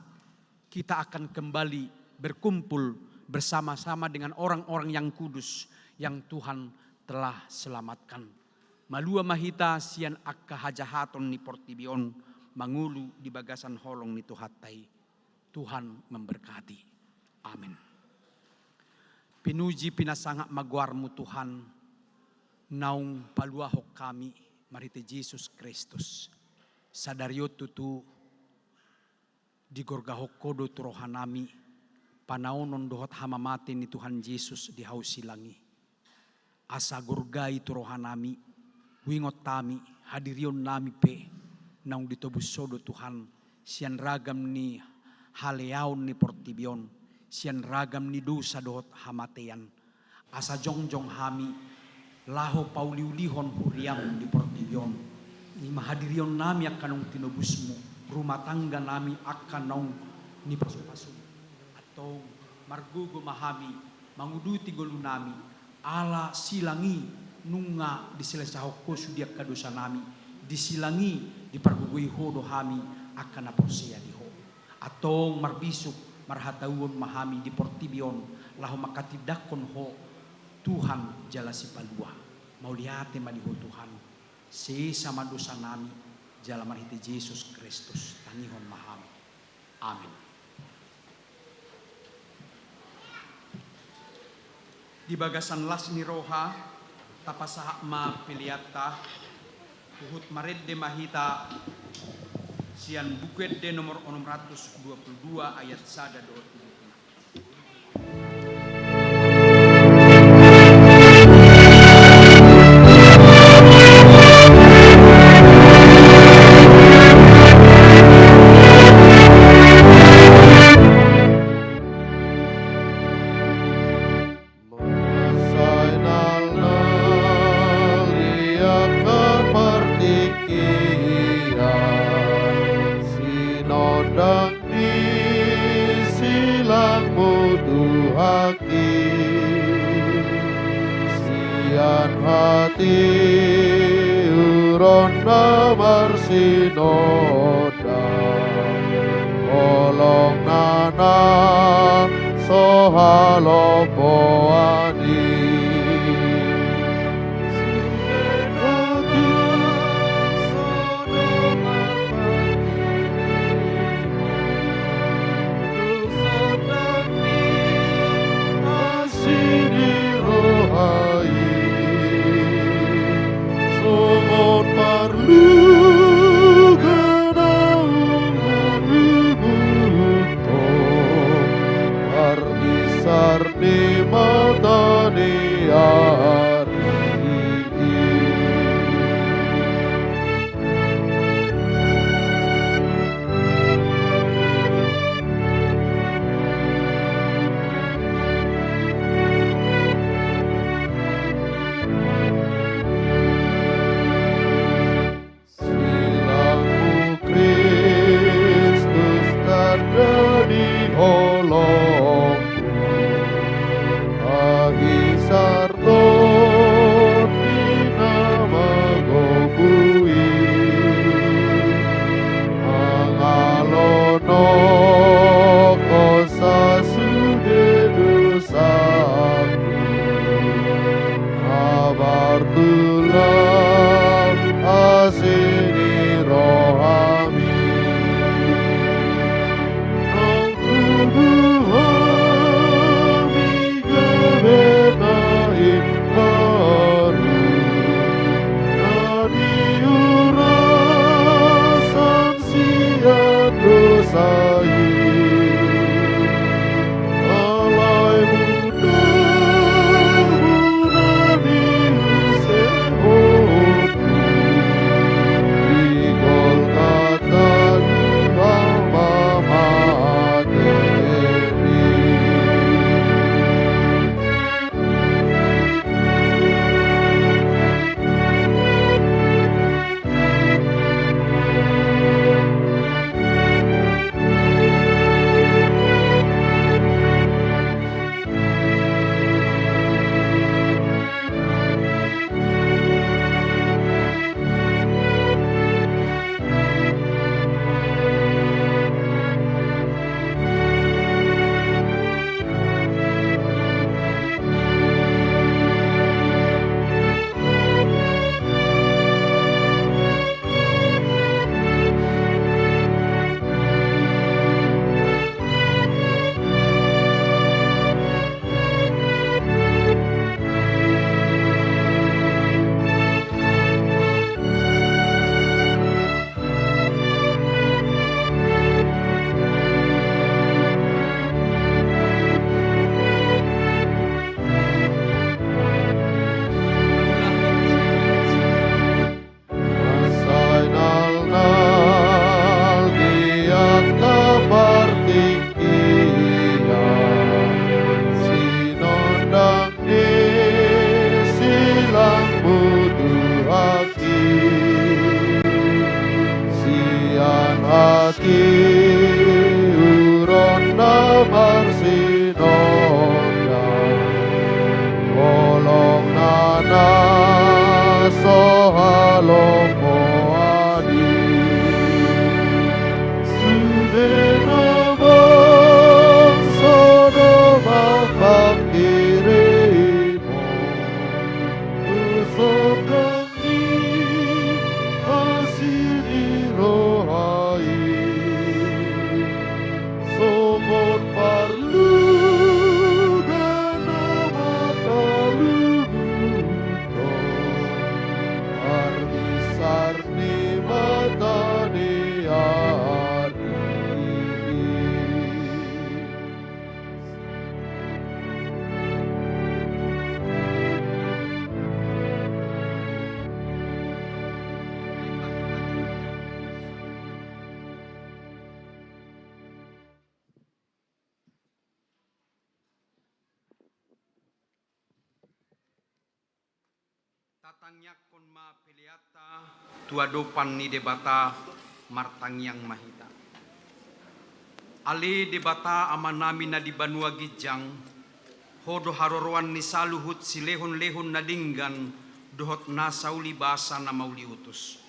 kita akan kembali berkumpul bersama-sama dengan orang-orang yang kudus yang Tuhan telah selamatkan. Malua mahita sian akka hajahaton ni Portibion mangulu di bagasan holong ni Tuhatai. Tuhan memberkati. Amin. Pinuji pinasanga magwarmu Tuhan, naung paluahok kami marite Jesus Kristus. Sadariot tutu di gorgahok kodo turohanami, panaunon dohot hamamati ni Tuhan Yesus di hausilangi. Asa gorgai turohanami, wingot tami, hadirion nami pe, naung ditobus sodo Tuhan, sian ragam ni haleaon ni Portibion, sian ragam ni dosa dohot hamatean. Asa jongjong hami, laho pauliulihon huriam di Portibion. Ima hadirion nami akan tinobusmu, rumah tangga nami akan naung ni pasu-pasu. Atau margugo mahami, manguduti golu nami, ala silangi nunga diselesahoko sudiak kadosa nami, disilangi dipargugui hodo hami akan aporsia diho. Atau marbisuk marhatauon mahami di Portibion, laho makatidakon ho Tuhan jala si palua. Mau lihat madiho Tuhan, sama dosa nami jala marhiti Yesus Kristus tanihon mahami. Amin. Di bagasan las ni roha tapasaha ma piliata uhut maredde mahita sian buket de nomor 622 ayat 1-2. aki uron na marsinonda kolong nana sohalong moadi sudena bangsa doma pakirimo usokangi asiri rohai somon parlu gana mataluto arni matani ari Tatangyak kon ma piliata tuadopan ni debata martangyang mahita. Ali debata amanami na di Banua Gijang hodo haroroan ni saluhut si lehon-lehon na dinggan dohot na sauli basa na mauli utus.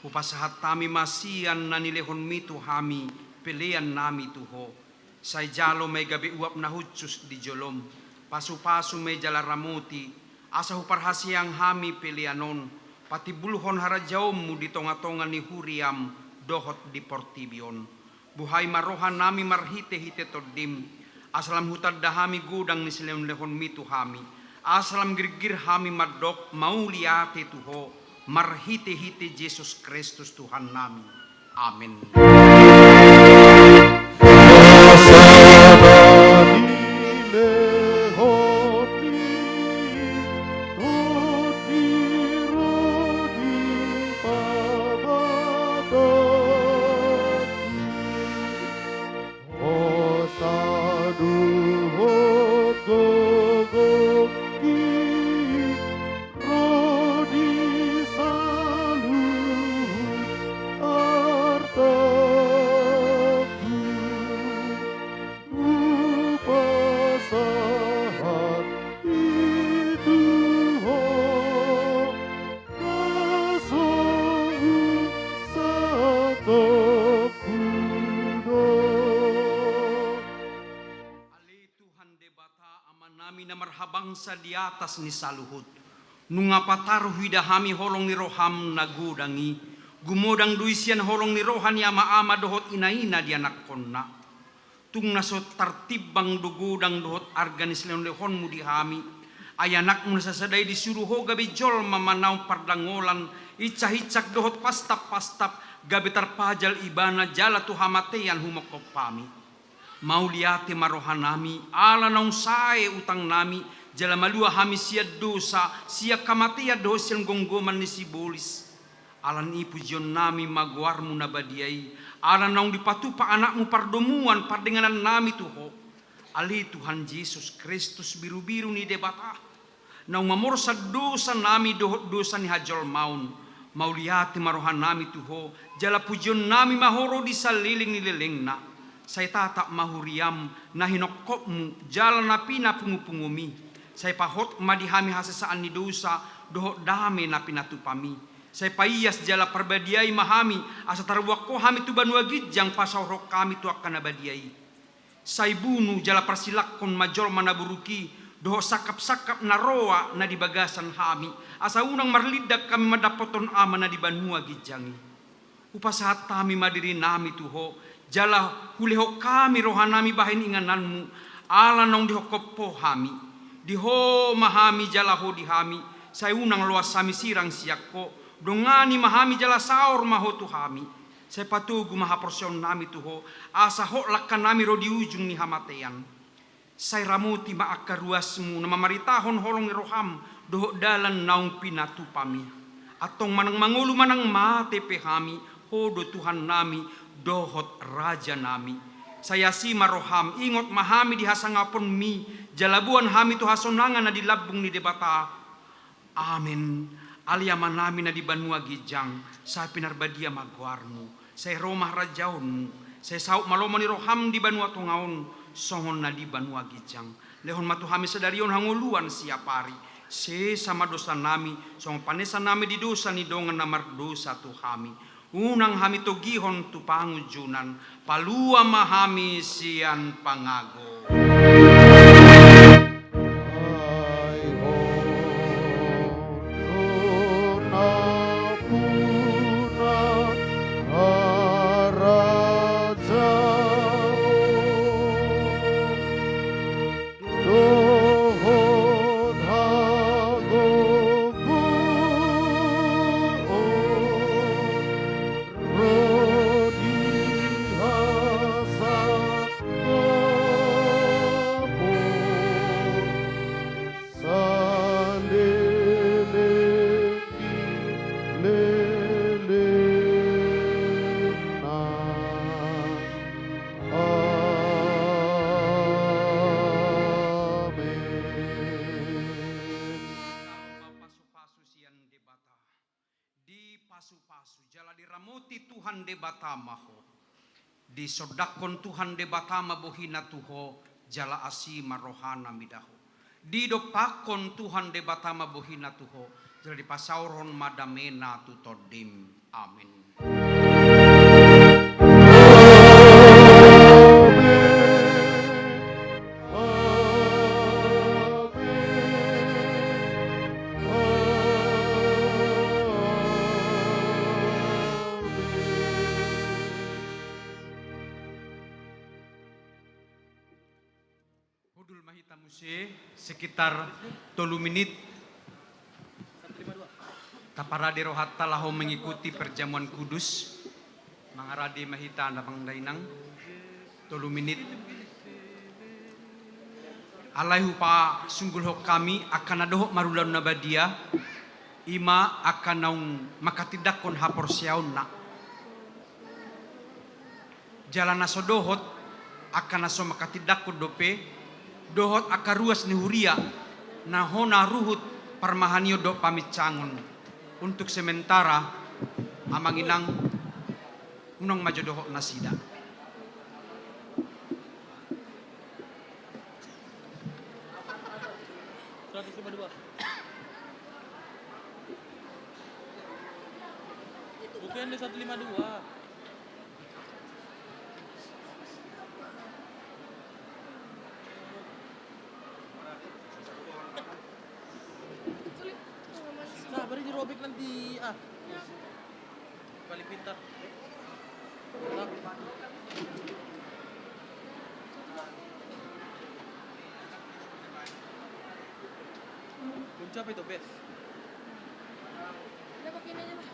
Upasahat tami masian na nilehon mitu hami pilian nami tuho. Say jalo may gabi uap na hutsus di jolom. Pasu-pasu may jalaramuti asa huparhasiang hami pilianon, pati buluhon harajaom mu di tonga-tonga ni Huriam, dohot di Portibion. Buhay marohan nami marhite-hite todim, asalam hutad dahami gudang ni sileon lehon mitu hami, asalam girgir hami madok mauliate tuho, marhite-hite Jesus Kristus Tuhan nami. Amin. Bangsa di atas ni saluhut nunga pataruh widahami holong ni roham nagudangi gumodang duisian holong ni rohan ama-ama dohot ina-ina di anak konna tung nasot tartibang dugudang dohot arganis leon lehon mu di hami ayanak mu nasasadai disuruh ho gabi jol mamanau pardangolan icah-icak dohot pastap-pastap gabi tarpajal ibana jala tu hamatean humokop pami mau liate marohanami ala naung sae utang nami jala malua hami siya dosa siya kamatia dosa yang gonggoman ni sibolis alan ipujion nami maguarmu nabadiai alan naung dipatupa anakmu pardomuan pardenganan nami tuho ali Tuhan Yesus Kristus biru-biru ni debata naung mamorsa dosa nami dosa ni hajol maun mau liate marohan nami tuho jala pujion nami mahoro di saliling ni lelengna saya tatak mahuriam nahinokopmu jalan napi na pungu-pungumi saya pahot madihami hasasaan ni dosa dohot dame na pinatupami saya paiyas jala perbadiai mahami asa tarwako hami tu Banua Gijang pasawrok kami tu akan abadiai saya bunuh jala persilakon majol manaburuki dohot sakap-sakap naroa na di bagasan hami asa unang marlidak kami madapoton ama na di Banua Gijang upasahat kami madiri nami tuho jala huleho kami rohanami bahin ingananmu ala nong dihokopo hami diho mahami jala ho dihami saya unang luas sami sirang siakko dongani mahami jala saor maho tu hami saya patugu maha porsion nami tuho asa ho lakkan nami ro di ujung ni hamatean saya ramuti maakka ruasmu nama maritahon holong roham doho dalan naung pinatu pami atong manang mangulu manang mate pehami hodo Tuhan nami dohot raja nami saya si maroham ingot mahami dihasangapon mi jalabuan hami tu hasonangan na dilabung ni debata amin aliaman nami na di Banua Gijang sa pinarbadia magwarmu Saya romah rajaun, saya sauk malomoni roham di banua tongaon, songon na di banua gijang. Lehon matu hami sedarion hanguluan siapari. Se sama dosa nami, songon panesa nami di dosa ni dongan namar dosa tu hami. Unang hami togihon tu pangujunan, palua mahami sian pangago. Tuhan de batamaho di sodakon Tuhan de batama bohina tuho jala asima rohana midaho di dopakon Tuhan de batama bohina tuho jala di pasauron madamena tutodim. Amin. Sekitar 3 menit taparade rohatta laho mengikuti perjamuan kudus mangarade mahita na pangdainang 3 menit alai hupa sunggul hok kami akan adohok marulan na badia ima akan naung makatidakon hapor siaun na jalan naso dohot akan naso makatidakon dope dohot akaruas ni huria nahona ruhut parmahanio do pamit cangon untuk sementara amanginang unang majodohok nasida. Bukan di 152. Sabar dirobek nanti paling pintar. Belum capek tuh bes. Udah pakai ini aja lah.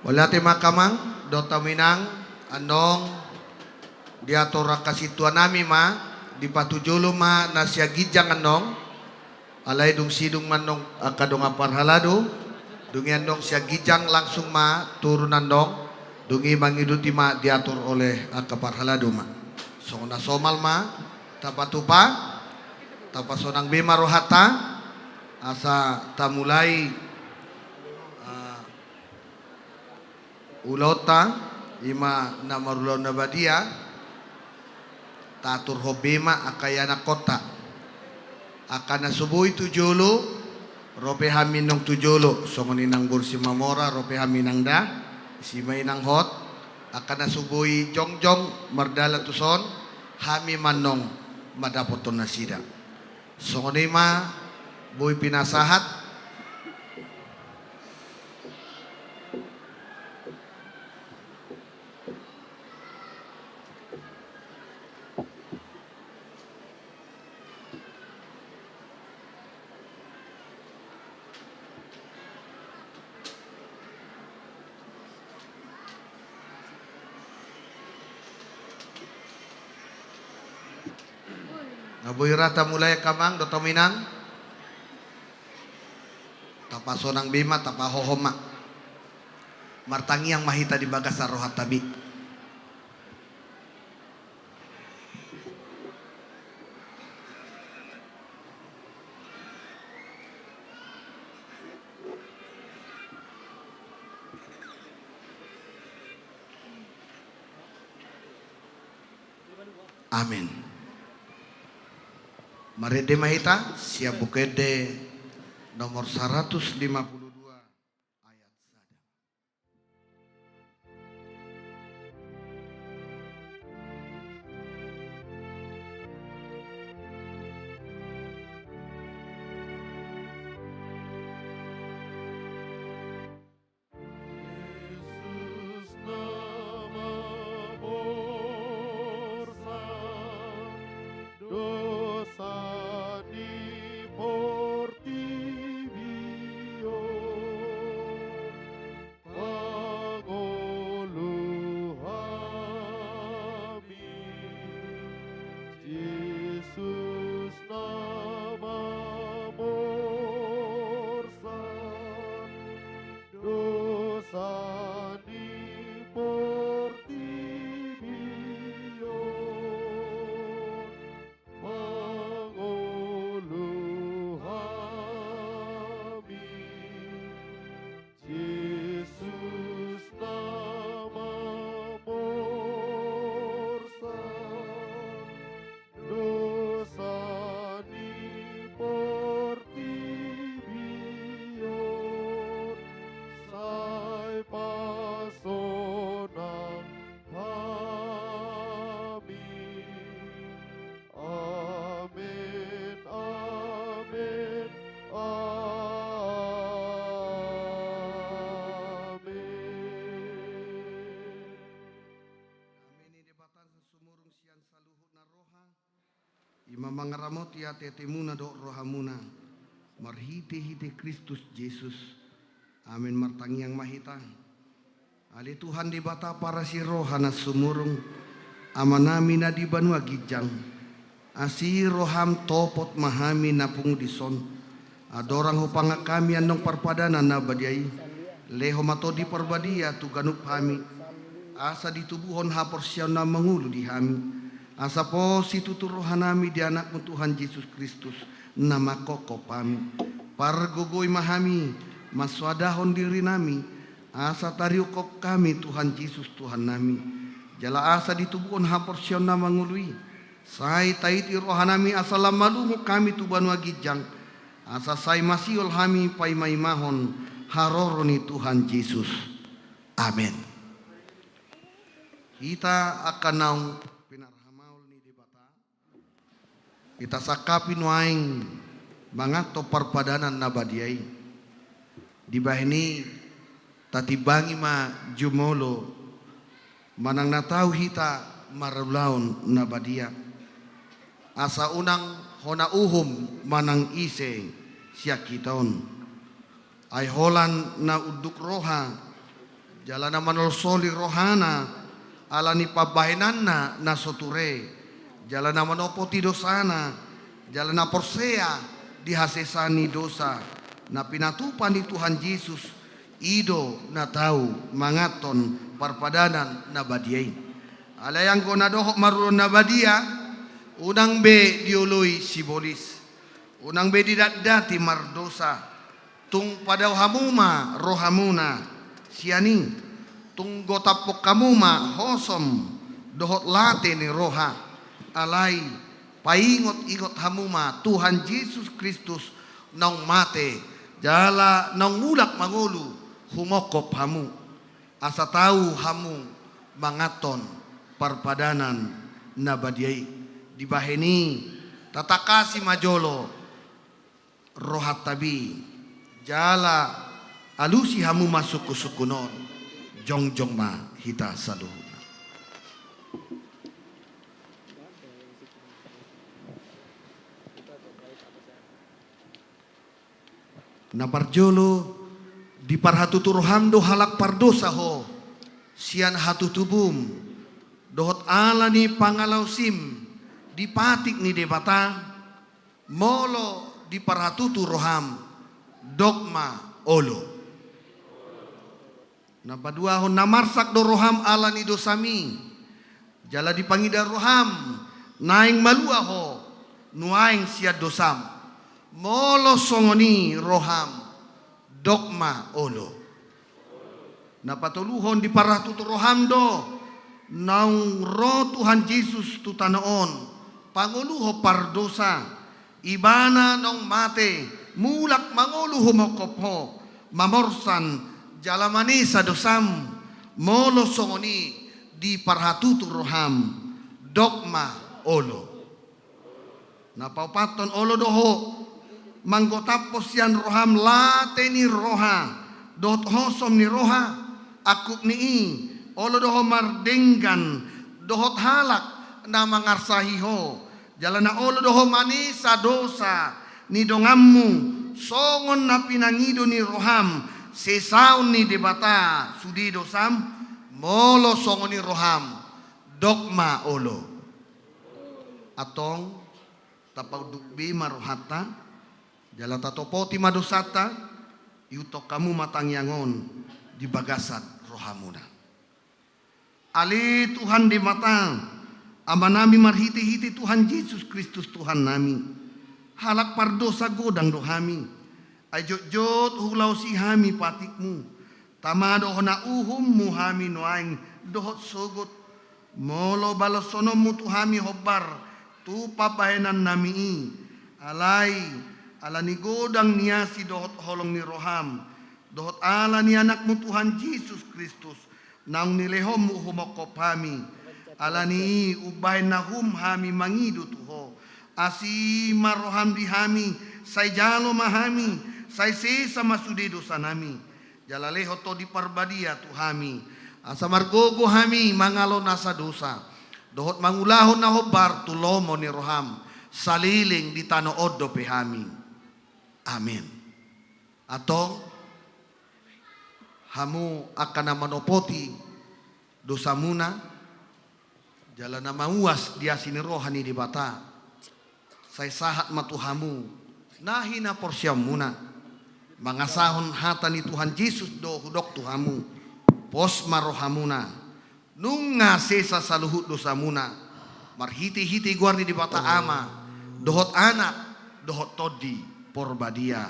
Oleh ate makamang dota minang anong diatur kasituan nami ma di patujolo ma nasya gijang anong alay dung sidung manong kadong aparhalado dungi anong siya gijang langsung ma turunan dong dungi mangiduti ma diatur oleh kaparhalado ma. So nasomal ma tapatupa tapasonang bima rohata asa tamulai ulota ima namarulaw na badia tatur hobema akayana kota akana subuhi tujolo rope hamin nong tujolo songoni nang bursi mamora rope hamin nang da simay nang hot akana subuhi jongjong mardala tuson hami manong madapoton na sida songoni ma boy pinasahat Aboy rata mulai kamang doto minang tapasonang bima tapahohoma martangi yang mahita di bagasa rohat tabi amin. Marede mahita siap bukede nomor 152 ayat sada. Yesus nama borsa dosa di portibio pangoluhami Yesus nama borsa dosa di portibio mangoluhami Yesus nama borsa dosa di portibio sai pasonang kami. Amin, amin, amin. Amini debatan sesumurung sian saluhut na roha ima mangaramot ya tetemuna do rohamuna marhite-hite Kristus Yesus amin martangi yang mahita ali Tuhan di bata para si rohana sumurung amanami na di banua gijang asi roham topot mahami na pungudison adorang hupanga kami andong parpadana na badiai leho mato di parbadia tu ganup hami asa ditubuhon hapor siya na mangulu di hami asa po si tuturohanami di anakmu Tuhan Yesus Kristus nama koko pami pargogoy mahami maswadahon diri nami asa tariukok kami Tuhan Yesus Tuhan nami jala asa ditubuhon hapor siya na mangului sai taiti rohanami asa lamalumu kami tuban wagijang asa sai masiol hami pai maimahon haroroni Tuhan Yesus amin. Kita akan naung pinarhamaul ni debata. Kita sakapi nuaing mangato parpadanan nabadiai. Di bahini tatibangi ma jumolo manang natau hita marulaun nabadia. Asa unang hona uhum manang ise siya kitaon. Ay holan na uduk roha jalana manolsoli rohana alani pabahenanna na soture, jalana manopoti dosana, jalana porsea dihasesani dosa, na pinatupan di Tuhan Yesus ido na tahu mangaton parpadanan na badiay. Alayang ko na dohok maruron na badia, unang be diuloy sibolis, unang be didati mardosa, tung padaw hamuma rohamuna siani, tung gotapok kamuma hosom dohot late ni roha, alay paingot-ingot hamuma Tuhan Yesus Kristus nang mate jala nang mulak mangulu humokop hamu, asa tahu hamu mangaton parpadanan na badiay, dibaheni tatakasi majolo rohat tabi jala alusi hamu masuk sukunon jongjong ma hita saluhuna. Na parjolo di parhatuturham do halak pardosa ho sian hatutubum dohot ala ni pangalau sim dipatik ni debata molo di parhatutu roham dogma olo. Na paduahon namarsak do roham ala ni dosami jala dipangida roham naing malua ho nuaing siad dosam molo songoni roham dogma olo. Na patuluhon di parhatutu roham do naung roh Tuhan Yesus tu tanoon panguluho pardosa ibana nong mate mulak manguluho mokopho mamorsan jalamani sa dosam molo songoni di parhatutu roham dogma olo. Na paupaton olo doho manggotapos yan roham late ni roha dot hosom ni roha akuk ni olo doho mardenggan dohot halak na mangarsahiho jalana olo doho manisa dosa ni dongammu songon na pinangido ni roham sesaun ni debata sudi dosam molo songon ni roham dogma olo atong tapaw dukbi marohata jala tatopoti madosata yutok kamu matangyangon di bagasat rohamuna. Ali Tuhan di mata ama nami marhiti-hiti Tuhan Yesus Kristus Tuhan nami halak pardosa godang rohami ajot-jot hulau si hami patikmu tamado hona uhum muhami noaing dohot sogot molo balosonomu tuhami hobar tu papahenan nami alay ala ni godang niasi dohot holong ni roham dohot ala ni anakmu Tuhan Yesus Kristus naung nilehom humokop hami alani ubay nahum hami mangidu tuho asi maroham di hami say jalo mahami say sesa masudi dosa nami jalaleho to di parbadia tu hami asa margogo hami mangalo nasa dosa dohot mangulahon na hobar tulomo ni roham saliling di tanood do pe hami amin. Atong hamu akan manopoti dosa muna jalan nama uas dia sini rohani di bata saya sahat matuhamu nahina porsiam muna mangasahon hatani Tuhan Yesus do hudok tuhamu pos marohamuna nunga sesa saluhut dosa muna marhiti-hiti guardi di bata ama dohot anak dohot todi porbadia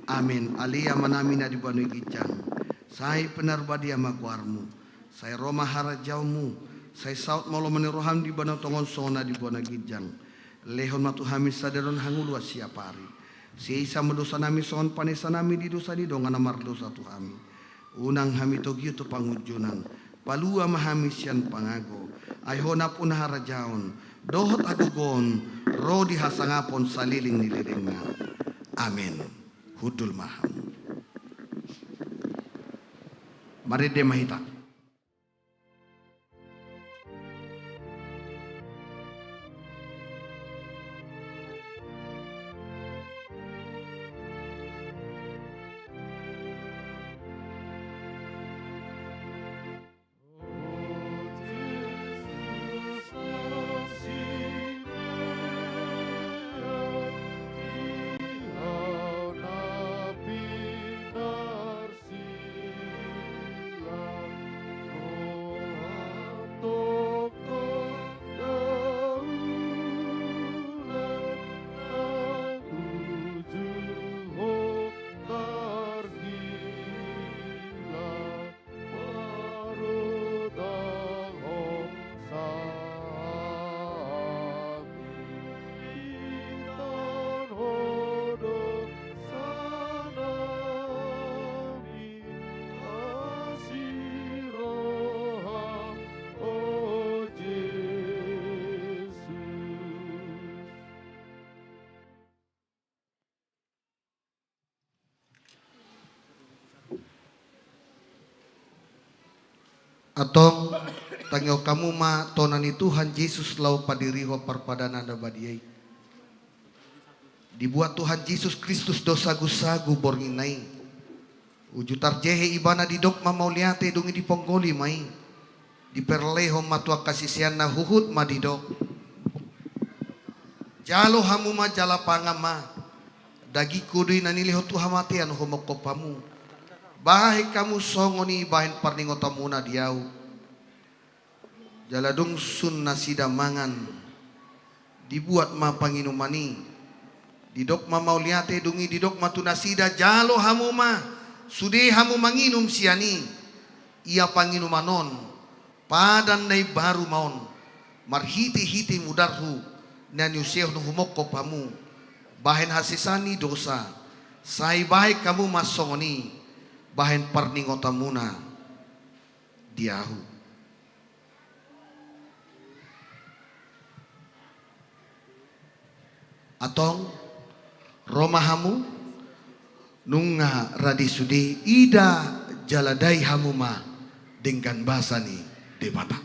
amin alia manamina di banu gijang saya penarbadia makuarmu saya Roma harajaumu saya saut molo meneroham di bana tongon sona di bana gijang lehon matu hamis sadaron hangulu siapari seisa mendosa nami son panesa nami di dosa di dongan amar dosa tu hami unang hami togiu tu pangujunan palua mahamisian pangago ayhona pun harajaon dohot agugon ro di hasangapon saliling nililinga amin hudul maham mari de mahita. Atong tangyo kamu ma tonani Tuhan Yesus lau padiriho parpadana da badiai. Dibuat Tuhan Yesus Kristus dosa gusagu bornginai. Ujutar jehe ibana didok mamauliate dungi diponggoli mai. Diperleho matua kasisian na huhut madidok. Jalo hamu ma jala pangama. Dagi kudui naniliho tuhamatian homokopamu. Bahai kamu songoni bahin parningotamuna diau. Jaladung sun nasida mangan. Dibuat ma panginumani. Didok ma mauliate dungi didok ma tunasida jalo hamu ma. Sude hamu manginum siani. Ia panginumanon. Padan nai baru maon. Marhiti-hiti mudarhu. Nanyuseo no humokopamu. Bahin hasisani dosa. Sai baik kamu masongoni. Bahen parningotamuna diahu. Atong romahamu nunga radisude ida jaladai hamuma dengan basani debata.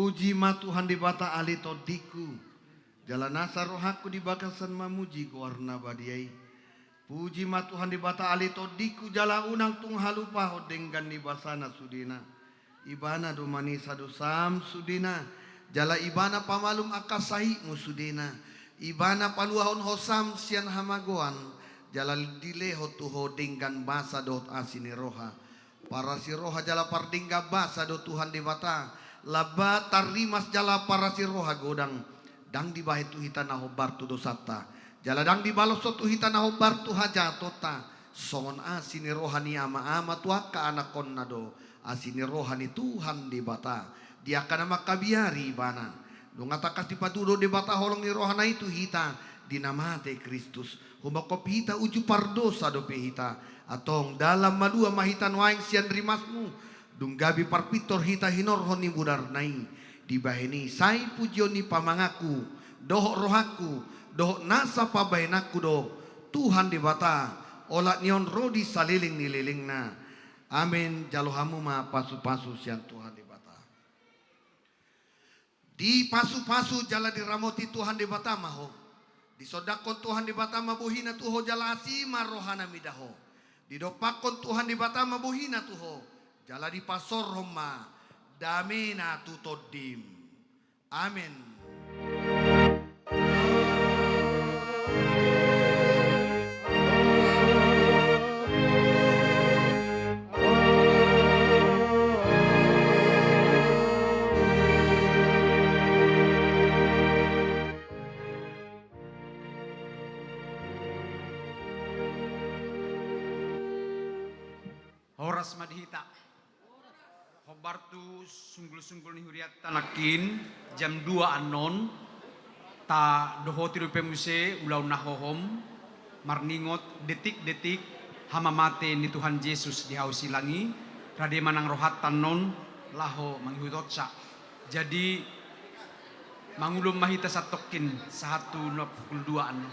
Puji ma Tuhan di bata ali todiku. Jalan nasa rohaku di bakasan mamuji warna badiai. Puji ma Tuhan di bata ali todiku jala unang tung halupa hodenggan di basana sudina. Ibana domani sadu sam sudina. Jala ibana pamalum akasahi musudina. Ibana paluahon hosam sian hamagoan. Jala dileho tu hodenggan basa dot asini roha. Para si roha jala pardingga basa dot Tuhan di bata. Laba tarimas jala para si roha godang. Dang di bahe tu hita naho bartu dosata. Jala dang di balos tu hita naho bartu hajatota. Songon asini rohani ama tuaka anakon nado. Asini rohani Tuhan di bata. Dia kana makabiari bana. Dongatakas di padudo di bata holong ni rohana itu hita. Dinamate Kristus. Humakop hita uju pardosa dope hita. Atong dalam madua mahitan waing sian rimasmu. Dunggabi parpitor hita hinorhon ni budar nai. Di bahini sai pujion ni pamangaku. Dohok rohaku. Dohok nasa pabainaku do. Tuhan di bata. Olat nion rodi saliling nililing na. Amin. Jalohamu ma pasu-pasu sian Tuhan di bata. Di pasu-pasu jala diramoti Tuhan di bata maho. Di sodakon Tuhan di bata mabuhina tuho jala asima rohana midaho. Di dopakon Tuhan di bata mabuhina tuho. Jala di pasor Roma, damena tutodim. Amin. Horas madhita. Hobartu sunggul-sunggul ni huriat tanakin jam 2 anon ta dohoti rupe muse ulau nahohom marningot detik-detik hamamate ni Tuhan Yesus di hausilangi rade manang rohat tanon laho manghutotsa. Jadi mangulum mahita satokin 1:22 anon.